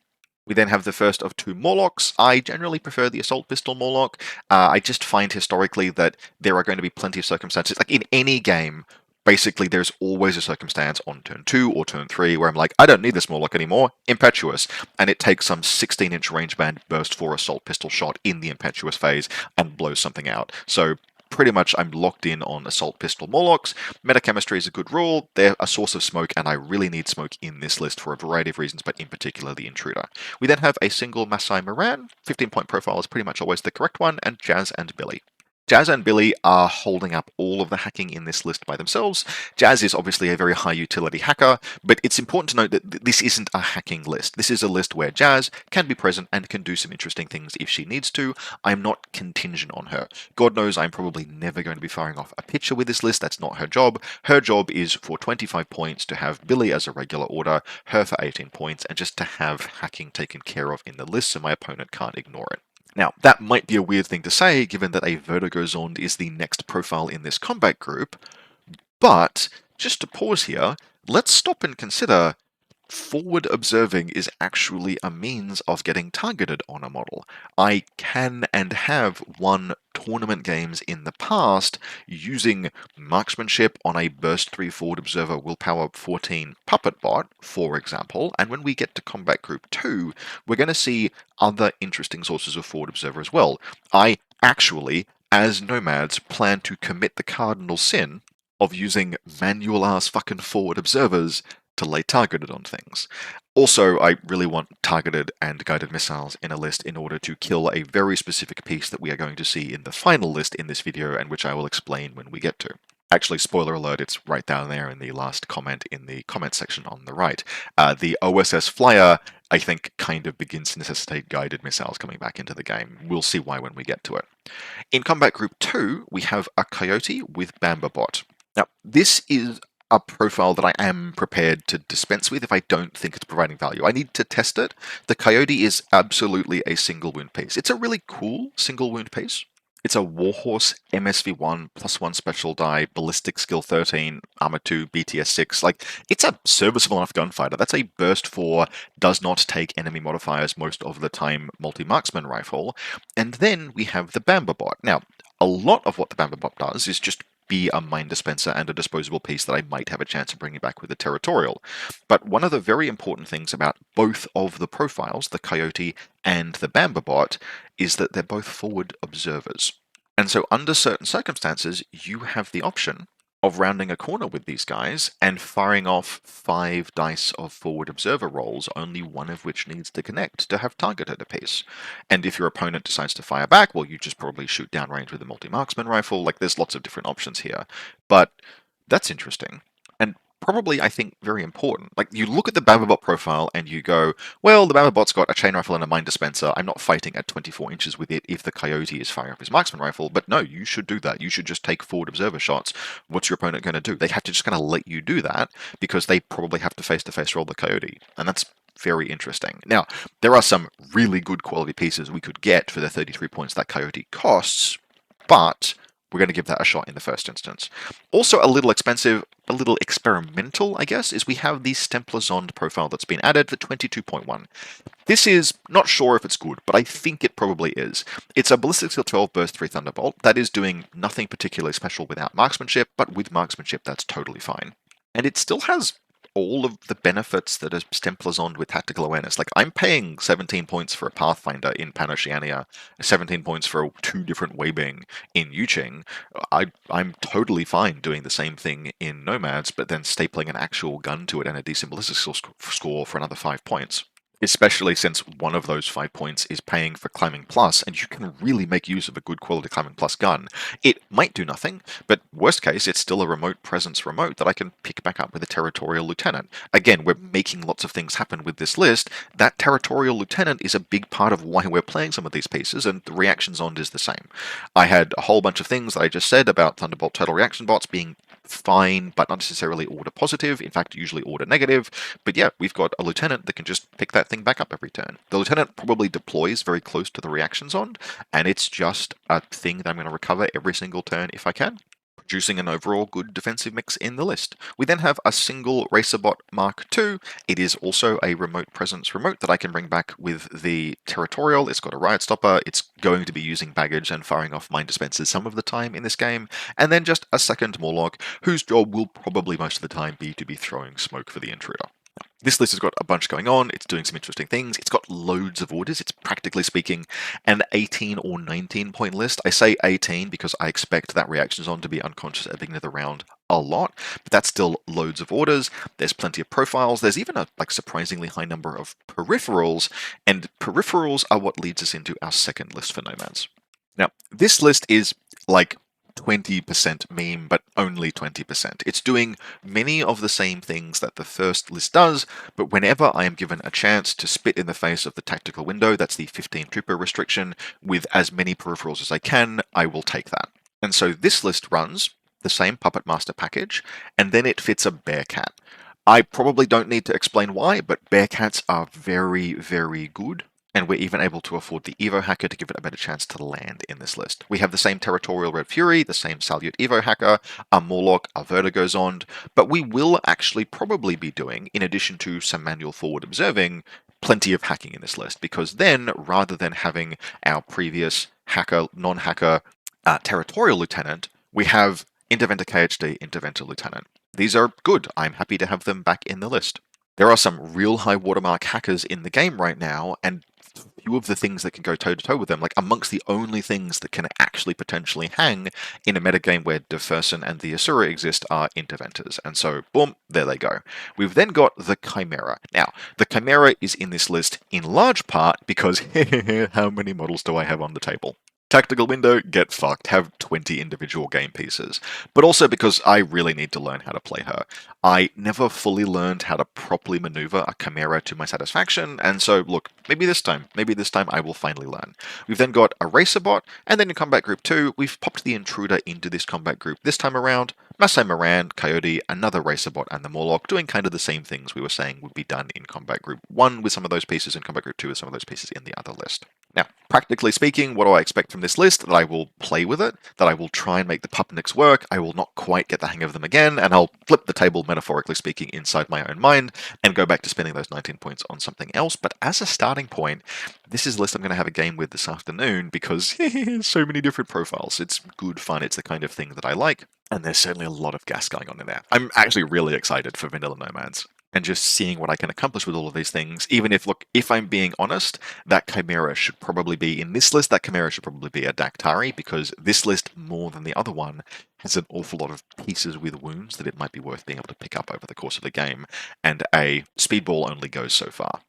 We then have the first of 2 Morlocks. I generally prefer the Assault Pistol Morlock. I just find historically that there are going to be plenty of circumstances, like in any game, basically there's always a circumstance on turn 2 or turn 3 where I'm like, I don't need this Morlock anymore, Impetuous, and it takes some 16-inch range band burst for Assault Pistol shot in the Impetuous phase and blows something out. So pretty much I'm locked in on Assault Pistol Morlocks. Metachemistry is a good rule. They're a source of smoke, and I really need smoke in this list for a variety of reasons, but in particular the Intruder. We then have a single Masai Moran. 15-point profile is pretty much always the correct one, and Jazz and Billy. Jazz and Billy are holding up all of the hacking in this list by themselves. Jazz is obviously a very high utility hacker, but it's important to note that this isn't a hacking list. This is a list where Jazz can be present and can do some interesting things if she needs to. I'm not contingent on her. God knows I'm probably never going to be firing off a pitcher with this list. That's not her job. Her job is for 25 points to have Billy as a regular order, her for 18 points, and just to have hacking taken care of in the list so my opponent can't ignore it. Now, that might be a weird thing to say, given that a Vertigo Zond is the next profile in this combat group, but just to pause here, let's stop and consider forward observing is actually a means of getting targeted on a model. I can and have won tournament games in the past using marksmanship on a burst 3 forward observer willpower 14 puppet bot, for example, and when we get to combat group 2, we're going to see other interesting sources of forward observer as well. I actually, as Nomads, plan to commit the cardinal sin of using manual ass fucking forward observers to lay targeted on things. Also, I really want targeted and guided missiles in a list in order to kill a very specific piece that we are going to see in the final list in this video, and which I will explain when we get to. Actually, spoiler alert, it's right down there in the last comment in the comment section on the right. The OSS Flyer, I think, kind of begins to necessitate guided missiles coming back into the game. We'll see why when we get to it. In Combat Group 2, we have a Coyote with Bambabot. Now, this is a profile that I am prepared to dispense with if I don't think it's providing value. I need to test it. The Coyote is absolutely a single wound piece. It's a really cool single wound piece. It's a Warhorse MSV1 +1 special die, ballistic skill 13, armor 2, BTS 6. Like, it's a serviceable enough gunfighter. That's a burst 4, does not take enemy modifiers most of the time multi-marksman rifle. And then we have the Bambabot. Now, a lot of what the Bambabot does is just be a mine dispenser and a disposable piece that I might have a chance of bringing back with the Territorial. But one of the very important things about both of the profiles, the Coyote and the Bambabot, is that they're both forward observers. And so under certain circumstances, you have the option of rounding a corner with these guys and firing off 5 dice of forward observer rolls, only one of which needs to connect to have targeted a piece. And if your opponent decides to fire back, well, you just probably shoot downrange with a multi-marksman rifle. Like, there's lots of different options here. But that's interesting. And probably, I think, very important. Like, you look at the Bambabot profile and you go, well, the Bambabot's got a chain rifle and a mine dispenser. I'm not fighting at 24 inches with it if the Coyote is firing off his marksman rifle. But no, you should do that. You should just take forward observer shots. What's your opponent going to do? They have to just kind of let you do that because they probably have to face-to-face roll the Coyote. And that's very interesting. Now, there are some really good quality pieces we could get for the 33 points that Coyote costs, but we're going to give that a shot in the first instance. Also a little expensive, a little experimental, I guess, is we have the Stempler Zond profile that's been added for 22.1. This is not sure if it's good, but I think it probably is. It's a Ballistic Skill 12 Burst 3 Thunderbolt that is doing nothing particularly special without marksmanship, but with marksmanship that's totally fine. And it still has all of the benefits that a Stempler Zond with tactical awareness. Like, I'm paying 17 points for a Pathfinder in PanOceania, 17 points for 2 different Weibing in Yuching. I'm totally fine doing the same thing in Nomads, but then stapling an actual gun to it and a decent ballistic score for another 5 points. Especially since one of those 5 points is paying for Climbing Plus, and you can really make use of a good quality Climbing Plus gun. It might do nothing, but worst case, it's still a remote presence remote that I can pick back up with a Territorial Lieutenant. Again, we're making lots of things happen with this list. That Territorial Lieutenant is a big part of why we're playing some of these pieces, and the reaction Zond is the same. I had a whole bunch of things that I just said about Thunderbolt Total Reaction Bots being fine, but not necessarily order positive, in fact usually order negative, but yeah, we've got a lieutenant that can just pick that thing back up every turn. The lieutenant probably deploys very close to the reaction Zond, and it's just a thing that I'm going to recover every single turn if I can, producing an overall good defensive mix in the list. We then have a single Racerbot Mark II. It is also a remote presence remote that I can bring back with the Territorial. It's got a riot stopper. It's going to be using baggage and firing off mine dispensers some of the time in this game. And then just a second Morlock, whose job will probably most of the time be to be throwing smoke for the Intruder. This list has got a bunch going on, it's doing some interesting things, it's got loads of orders, it's practically speaking an 18 or 19 point list. I say 18 because I expect that reaction zone to be unconscious at the beginning of the round a lot, but that's still loads of orders, there's plenty of profiles, there's even a surprisingly high number of peripherals, and peripherals are what leads us into our second list for Nomads. Now, this list is like 20% meme, but only 20%. It's doing many of the same things that the first list does, but whenever I am given a chance to spit in the face of the tactical window, that's the 15 trooper restriction, with as many peripherals as I can, I will take that. And so this list runs the same Puppet Master package, and then it fits a Bearcat. I probably don't need to explain why, but Bearcats are very, very good. And we're even able to afford the Evo Hacker to give it a better chance to land in this list. We have the same Territorial Red Fury, the same Salute Evo Hacker, a Morlock, a Vertigo Zond, but we will actually probably be doing, in addition to some manual forward observing, plenty of hacking in this list, because then, rather than having our previous hacker, non-hacker Territorial Lieutenant, we have Interventor KHD, Interventor Lieutenant. These are good. I'm happy to have them back in the list. There are some real high watermark hackers in the game right now, and few of the things that can go toe-to-toe with them, like amongst the only things that can actually potentially hang in a metagame where Deferson and the Asura exist are Interventors. And so, boom, there they go. We've then got the Chimera. Now, the Chimera is in this list in large part because how many models do I have on the table? Tactical window, get fucked, have 20 individual game pieces. But also because I really need to learn how to play her. I never fully learned how to properly maneuver a Chimera to my satisfaction, and so look, maybe this time I will finally learn. We've then got a Racer Bot, and then in Combat Group 2, we've popped the Intruder into this combat group this time around. Masai Moran, Coyote, another Racer Bot, and the Morlock, doing kind of the same things we were saying would be done in Combat Group 1 with some of those pieces, and Combat Group 2 with some of those pieces in the other list. Now, practically speaking, what do I expect from this list? That I will play with it, that I will try and make the Pupniks work, I will not quite get the hang of them again, and I'll flip the table, metaphorically speaking, inside my own mind, and go back to spending those 19 points on something else. But as a starting point, this is a list I'm going to have a game with this afternoon, because so many different profiles. It's good fun, it's the kind of thing that I like, and there's certainly a lot of gas going on in there. I'm actually really excited for Vanilla Nomads. And just seeing what I can accomplish with all of these things, even if, look, if I'm being honest, that Chimera should probably be in this list, that Chimera should probably be a Dactari, because this list, more than the other one, has an awful lot of pieces with wounds that it might be worth being able to pick up over the course of the game, and a Speedball only goes so far.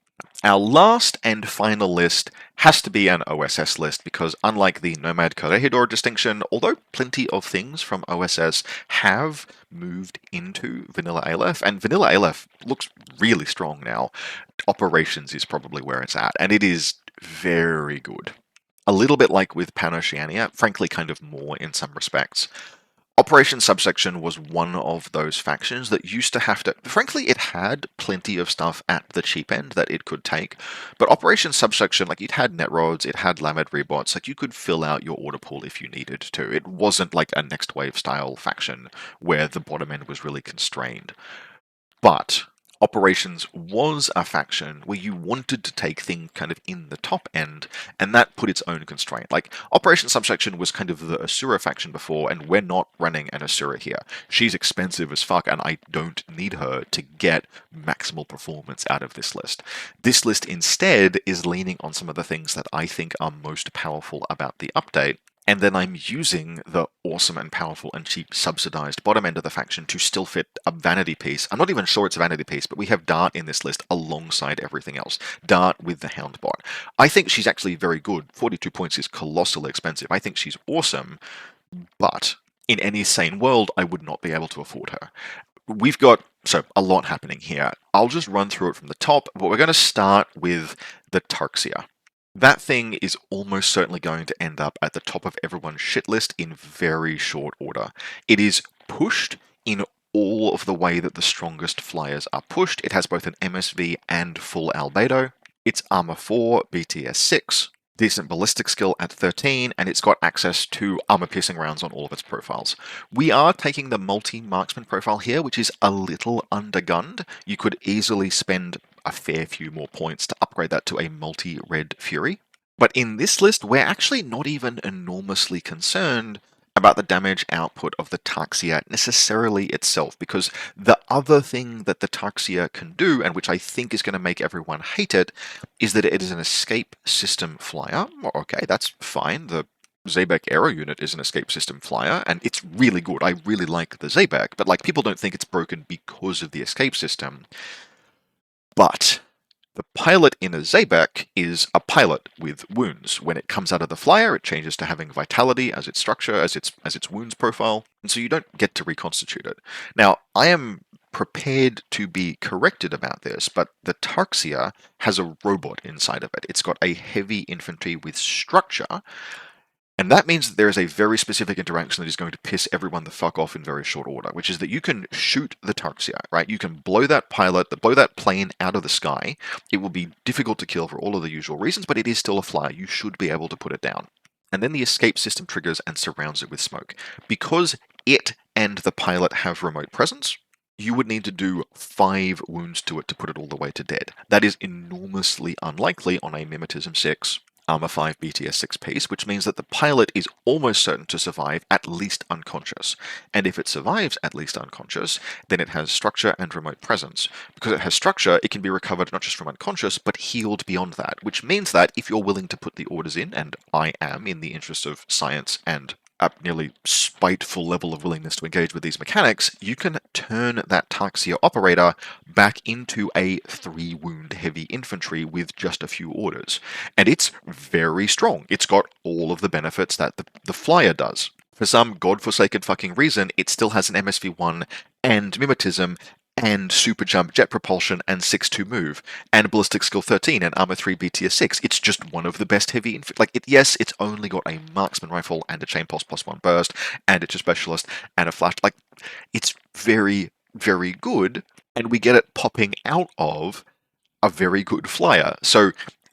Our last and final list has to be an OSS list because unlike the Nomad Corregidor distinction, although plenty of things from OSS have moved into Vanilla Aleph, and Vanilla Aleph looks really strong now, Operations is probably where it's at, and it is very good. A little bit like with PanOceania, frankly kind of more in some respects. Operation Subsection was one of those factions that used to have to... Frankly, it had plenty of stuff at the cheap end that it could take, but Operation Subsection, like, it had Netrods, it had Lamed Rebots, like, you could fill out your order pool if you needed to. It wasn't like a Next Wave style faction where the bottom end was really constrained. But Operations was a faction where you wanted to take things kind of in the top end, and that put its own constraint. Like, Operation Subsection was kind of the Asura faction before, and we're not running an Asura here. She's expensive as fuck, and I don't need her to get maximal performance out of this list. This list instead is leaning on some of the things that I think are most powerful about the update, and then I'm using the awesome and powerful and cheap subsidized bottom end of the faction to still fit a vanity piece. I'm not even sure it's a vanity piece, but we have Dart in this list alongside everything else. Dart with the Houndbot. I think she's actually very good. 42 points is colossally expensive. I think she's awesome, but in any sane world, I would not be able to afford her. We've got, so, a lot happening here. I'll just run through it from the top, but we're going to start with the Tarxia. That thing is almost certainly going to end up at the top of everyone's shit list in very short order. It is pushed in all of the way that the strongest flyers are pushed. It has both an MSV and full albedo. It's armor 4, BTS 6, decent ballistic skill at 13, and it's got access to armor-piercing rounds on all of its profiles. We are taking the multi-marksman profile here, which is a little undergunned. You could easily spend a fair few more points to upgrade that to a multi-red Fury. But in this list, we're actually not even enormously concerned about the damage output of the Tarxia necessarily itself, because the other thing that the Tarxia can do, and which I think is going to make everyone hate it, is that it is an escape system flyer. Okay, that's fine. The Zabek Aero unit is an escape system flyer, and it's really good. I really like the Zabek, but like people don't think it's broken because of the escape system. But the pilot in a Zabek is a pilot with wounds. When it comes out of the flyer, it changes to having vitality as its structure, as its wounds profile, and so you don't get to reconstitute it. Now, I am prepared to be corrected about this, but the Tarxia has a robot inside of it. It's got a heavy infantry with structure, and that means that there is a very specific interaction that is going to piss everyone the fuck off in very short order, which is that you can shoot the Tarxia, right? You can blow that blow that plane out of the sky. It will be difficult to kill for all of the usual reasons, but it is still a flyer. You should be able to put it down. And then the escape system triggers and surrounds it with smoke. Because it and the pilot have remote presence, you would need to do 5 wounds to it to put it all the way to dead. That is enormously unlikely on a Mimetism 6 Armor 5 BTS 6 piece, which means that the pilot is almost certain to survive at least unconscious. And if it survives at least unconscious, then it has structure and remote presence. Because it has structure, it can be recovered not just from unconscious, but healed beyond that, which means that if you're willing to put the orders in, and I am in the interest of science and a nearly spiteful level of willingness to engage with these mechanics, you can turn that Tarxia operator back into a 3-wound heavy infantry with just a few orders. And it's very strong. It's got all of the benefits that the flyer does. For some godforsaken fucking reason, it still has an MSV1 and Mimetism and Super Jump Jet Propulsion and 6-2 Move, and Ballistic Skill 13 and Armor 3 BTS 6. It's just one of the best heavy yes, it's only got a Marksman Rifle and a Chain Pulse +1 Burst, and it's a Specialist and a Flash. It's very, very good, and we get it popping out of a very good flyer. So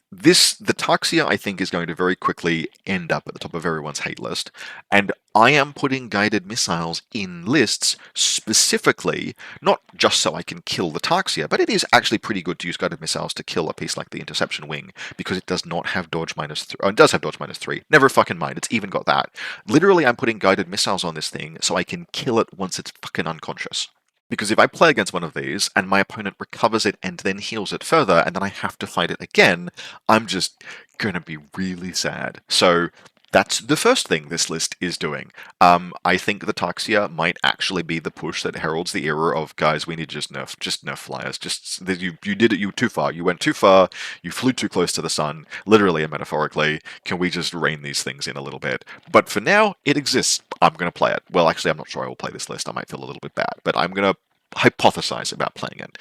the Tarxia, I think, is going to very quickly end up at the top of everyone's hate list, and I am putting guided missiles in lists specifically, not just so I can kill the Tarxia, but it is actually pretty good to use guided missiles to kill a piece like the Interception Wing, because it does not have dodge -3. Oh, it does have dodge -3. Never fucking mind, it's even got that. Literally, I'm putting guided missiles on this thing so I can kill it once it's fucking unconscious. Because if I play against one of these, and my opponent recovers it and then heals it further, and then I have to fight it again, I'm just gonna be really sad. So that's the first thing this list is doing. I think the Tarxia might actually be the push that heralds the era of, guys, we need to just nerf flyers. You did it, you were too far. You went too far, you flew too close to the sun, literally and metaphorically. Can we just rein these things in a little bit? But for now, it exists. I'm going to play it. Well, actually, I'm not sure I will play this list. I might feel a little bit bad, but I'm going to hypothesize about playing it.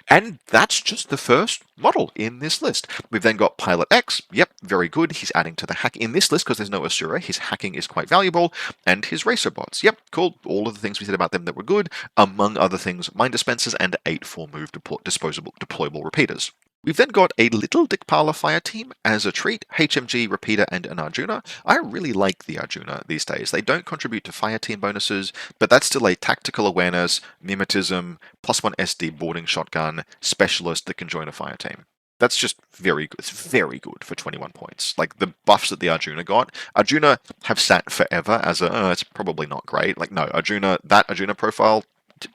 And that's just the first model in this list. We've then got Pilot X. Yep, very good. He's adding to the hack in this list because there's no Asura. His hacking is quite valuable. And his Racer Bots. Yep, cool. All of the things we said about them that were good. Among other things, Mine Dispensers and 8 4-move deployable repeaters. We've then got a little Dikpala fire team as a treat, HMG, Repeater, and an Arjuna. I really like the Arjuna these days. They don't contribute to fire team bonuses, but that's still a tactical awareness, mimetism, +1 SD boarding shotgun specialist that can join a fire team. That's just very good. It's very good for 21 points. Like, the buffs that the Arjuna got, Arjuna have sat forever as it's probably not great. Like, no, that Arjuna profile,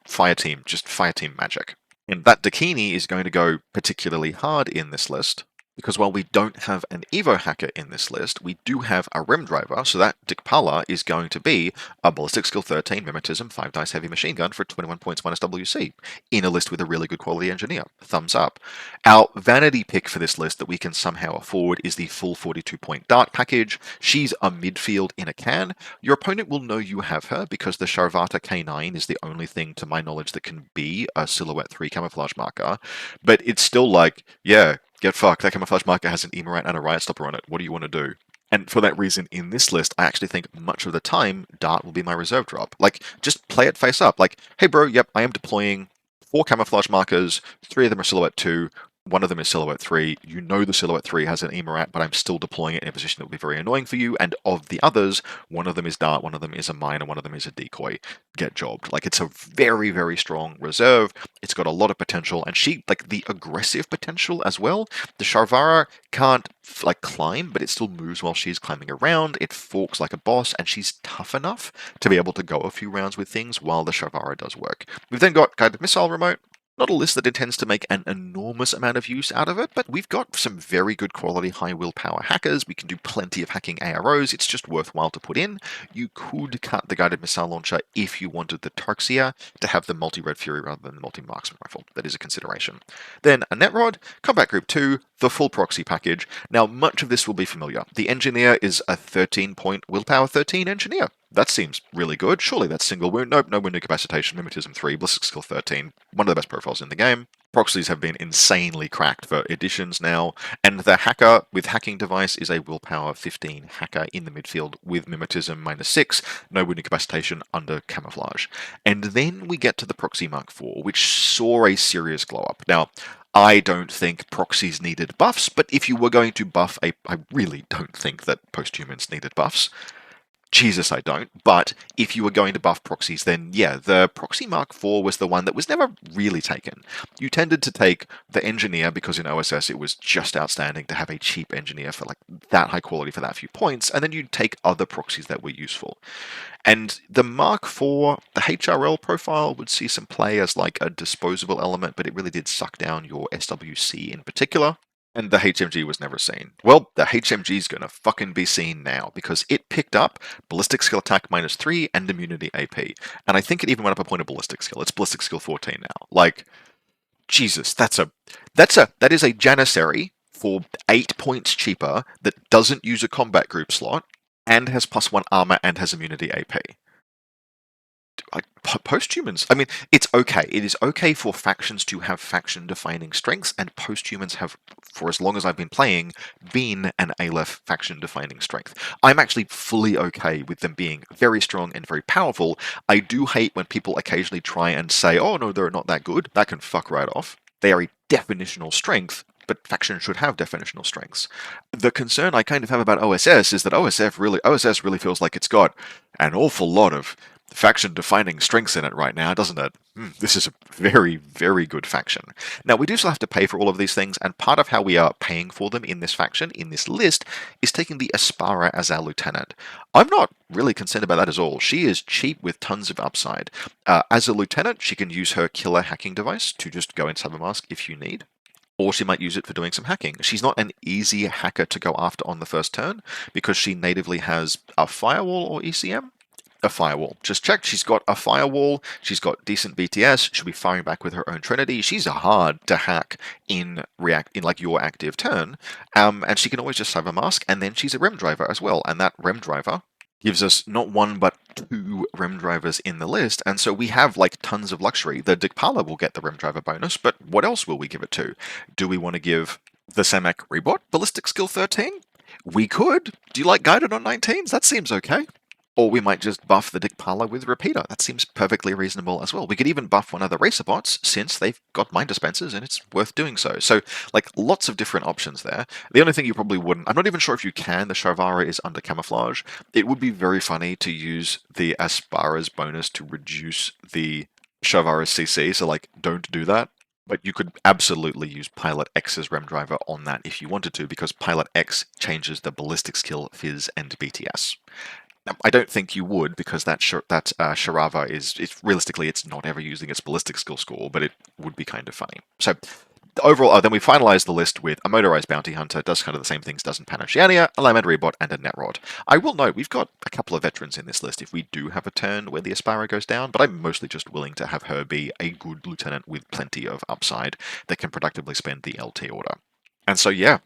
fire team, just fire team magic. And that Dakini is going to go particularly hard in this list, because while we don't have an Evo hacker in this list, we do have a Rim Driver, so that Dikpala is going to be a Ballistic Skill 13 Mimetism 5 dice heavy machine gun for 21 points minus WC, in a list with a really good quality engineer. Thumbs up. Our vanity pick for this list that we can somehow afford is the full 42-point dart package. She's a midfield in a can. Your opponent will know you have her because the Sharvata K9 is the only thing, to my knowledge, that can be a Silhouette 3 camouflage marker, but it's still like, yeah, get fucked. That camouflage marker has an Emerite and a Riot Stopper on it. What do you want to do? And for that reason, in this list, I actually think much of the time, Dart will be my reserve drop. Like, just play it face up. Like, hey bro, yep, I am deploying 4 camouflage markers, 3 of them are Silhouette 2, One of them is Silhouette 3. You know the Silhouette 3 has an Emerat, but I'm still deploying it in a position that would be very annoying for you. And of the others, one of them is Dart, one of them is a mine, and one of them is a decoy. Get jobbed. Like, it's a very, very strong reserve. It's got a lot of potential, and she, like, the aggressive potential as well. The Sharvara can't, like, climb, but it still moves while she's climbing around. It forks like a boss, and she's tough enough to be able to go a few rounds with things while the Sharvara does work. We've then got Guided Missile Remote. Not a list that intends to make an enormous amount of use out of it, but we've got some very good quality high willpower hackers. We can do plenty of hacking AROs. It's just worthwhile to put in. You could cut the guided missile launcher if you wanted the Tarxia to have the multi-red fury rather than the multi-marksman rifle. That is a consideration. Then a Netrod, Combat Group 2, the full proxy package. Now, much of this will be familiar. The engineer is a 13-point willpower 13 engineer. That seems really good. Surely that's single wound. Nope, no wound incapacitation, mimetism 3, ballistic skill 13. One of the best profiles in the game. Proxies have been insanely cracked for editions now, and the hacker with hacking device is a willpower 15 hacker in the midfield with mimetism -6, no wound incapacitation under camouflage. And then we get to the Proxy Mark IV, which saw a serious glow up. Now, I don't think proxies needed buffs, but if you were going to buff I really don't think that post-humans needed buffs. Jesus, I don't. But if you were going to buff proxies, then yeah, the Proxy Mark IV was the one that was never really taken. You tended to take the engineer because in OSS it was just outstanding to have a cheap engineer for like that high quality for that few points, and then you'd take other proxies that were useful. And the Mark IV, the HRL profile would see some play as like a disposable element, but it really did suck down your SWC in particular. And the HMG was never seen. Well, the HMG is going to fucking be seen now because it picked up ballistic skill attack -3 and immunity AP. And I think it even went up a point of ballistic skill. It's ballistic skill 14 now. Like, Jesus, that is a Janissary for 8 points cheaper that doesn't use a combat group slot and has +1 armor and has immunity AP. Post-humans, I mean, it's okay. It is okay for factions to have faction-defining strengths, and post-humans have, for as long as I've been playing, been an Aleph faction-defining strength. I'm actually fully okay with them being very strong and very powerful. I do hate when people occasionally try and say, oh no, they're not that good. That can fuck right off. They are a definitional strength, but factions should have definitional strengths. The concern I kind of have about OSS is that OSS really feels like it's got an awful lot of faction-defining strengths in it right now, doesn't it? This is a very, very good faction. Now, we do still have to pay for all of these things, and part of how we are paying for them in this faction, in this list, is taking the Aspara as our lieutenant. I'm not really concerned about that at all. She is cheap with tons of upside. As a lieutenant, she can use her killer hacking device to just go inside the mask if you need. Or she might use it for doing some hacking. She's not an easy hacker to go after on the first turn, because she natively has a firewall or ECM. A firewall. Just checked. She's got a firewall. She's got decent BTS. She'll be firing back with her own Trinity. She's hard to hack in like your active turn. And she can always just have a mask. And then she's a rem driver as well. And that rem driver gives us not one but 2 rem drivers in the list. And so we have like tons of luxury. The Dikpala will get the rem driver bonus, but what else will we give it to? Do we want to give the Samak Rebot ballistic skill 13? We could. Do you like guided on 19s? That seems okay. Or we might just buff the Dikpala with Repeater. That seems perfectly reasonable as well. We could even buff one of the Racer bots, since they've got mine dispensers, and it's worth doing so. So, like, lots of different options there. The only thing you probably wouldn't... I'm not even sure if you can. The Sharvara is under camouflage. It would be very funny to use the Aspara's bonus to reduce the Sharvara's CC, so, like, don't do that. But you could absolutely use Pilot X's rem driver on that if you wanted to, because Pilot X changes the ballistic skill, Fizz, and BTS. Now, I don't think you would, because that Sharava is realistically, it's not ever using its ballistic skill score, but it would be kind of funny. So, overall, then we finalize the list with a motorized bounty hunter, does kind of the same things does in PanOceania, a Nomad Rebot, and a Netrod. I will note, we've got a couple of veterans in this list if we do have a turn where the Aspara goes down, but I'm mostly just willing to have her be a good lieutenant with plenty of upside that can productively spend the LT order. And so, yeah,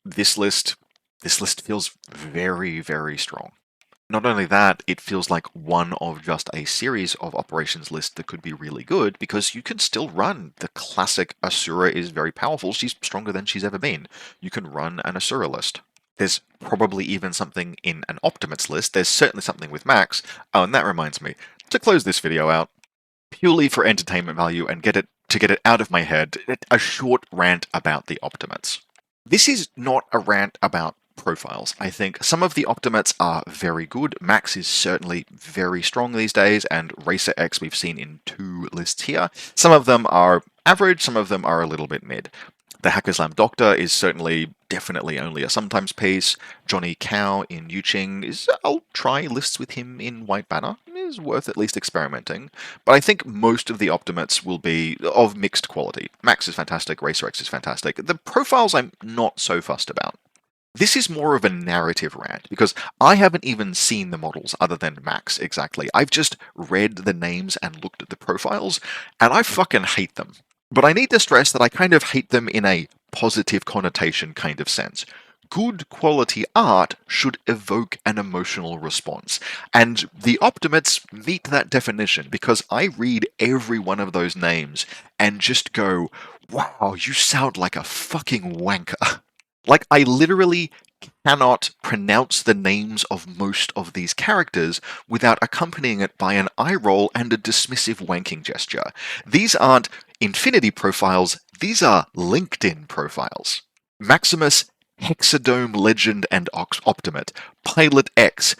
this list feels very, very strong. Not only that, it feels like one of just a series of operations lists that could be really good, because you can still run the classic Asura is very powerful. She's stronger than she's ever been. You can run an Asura list. There's probably even something in an Optimates list. There's certainly something with Max. Oh, and that reminds me, to close this video out, purely for entertainment value and get it to get it out of my head, a short rant about the Optimates. This is not a rant about profiles. I think some of the Optimates are very good. Max is certainly very strong these days, and Racer X we've seen in 2 lists here. Some of them are average, some of them are a little bit mid. The Hackerslam Doctor is certainly definitely only a sometimes piece. Johnny Cow in Yuching is, I'll try lists with him in White Banner, is worth at least experimenting. But I think most of the Optimates will be of mixed quality. Max is fantastic, Racer X is fantastic. The profiles I'm not so fussed about. This is more of a narrative rant, because I haven't even seen the models other than Max exactly. I've just read the names and looked at the profiles, and I fucking hate them. But I need to stress that I kind of hate them in a positive connotation kind of sense. Good quality art should evoke an emotional response, and the Optimates meet that definition, because I read every one of those names and just go, wow, you sound like a fucking wanker. Like, I literally cannot pronounce the names of most of these characters without accompanying it by an eye roll and a dismissive wanking gesture. These aren't Infinity profiles, these are LinkedIn profiles. Maximus, Hexadome Legend and Optimate, Pilot X,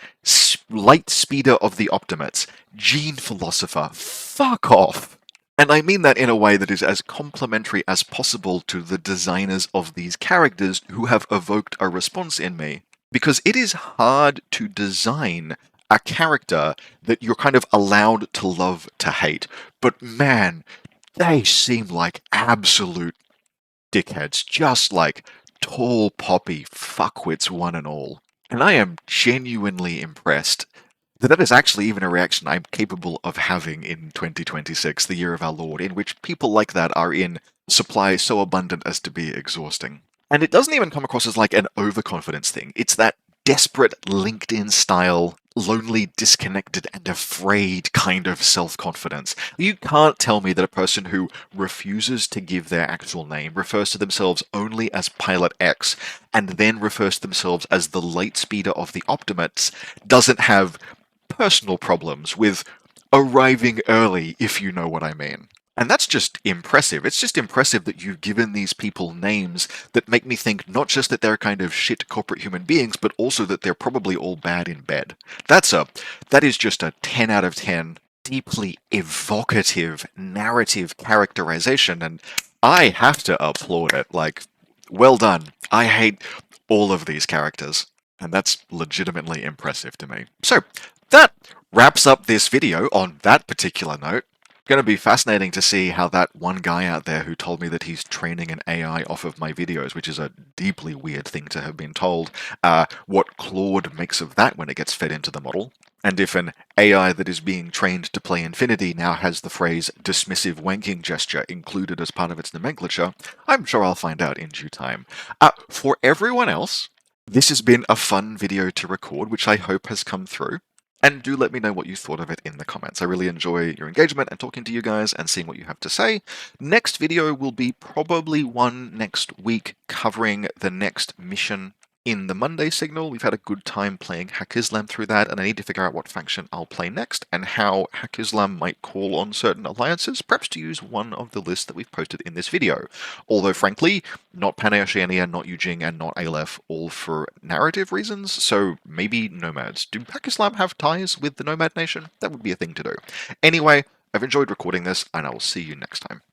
Light Speeder of the Optimates, Gene Philosopher, fuck off! And I mean that in a way that is as complimentary as possible to the designers of these characters who have evoked a response in me. Because it is hard to design a character that you're kind of allowed to love to hate. But man, they seem like absolute dickheads, just like tall poppy fuckwits one and all. And I am genuinely impressed that is actually even a reaction I'm capable of having in 2026, the year of our Lord, in which people like that are in supply so abundant as to be exhausting. And it doesn't even come across as like an overconfidence thing. It's that desperate LinkedIn style, lonely, disconnected, and afraid kind of self-confidence. You can't tell me that a person who refuses to give their actual name, refers to themselves only as Pilot X, and then refers to themselves as the light speeder of the Optimates, doesn't have personal problems with arriving early, if you know what I mean. And that's just impressive. It's just impressive that you've given these people names that make me think not just that they're kind of shit corporate human beings, but also that they're probably all bad in bed. That is just a 10 out of 10, deeply evocative narrative characterization, and I have to applaud it. Like, well done. I hate all of these characters, and that's legitimately impressive to me. So, that wraps up this video on that particular note. Going to be fascinating to see how that one guy out there who told me that he's training an AI off of my videos, which is a deeply weird thing to have been told, what Claude makes of that when it gets fed into the model. And if an AI that is being trained to play Infinity now has the phrase dismissive wanking gesture included as part of its nomenclature, I'm sure I'll find out in due time. For everyone else, this has been a fun video to record, which I hope has come through. And do let me know what you thought of it in the comments. I really enjoy your engagement and talking to you guys and seeing what you have to say. Next video will be probably one next week covering the next mission in the Monday signal. We've had a good time playing Hackerslam through that, and I need to figure out what faction I'll play next and how Hackerslam might call on certain alliances, perhaps to use one of the lists that we've posted in this video. Although, frankly, not PanOceania, not Jing, and not Aleph, all for narrative reasons, so maybe Nomads. Do Hackerslam have ties with the Nomad Nation? That would be a thing to do. Anyway, I've enjoyed recording this, and I will see you next time.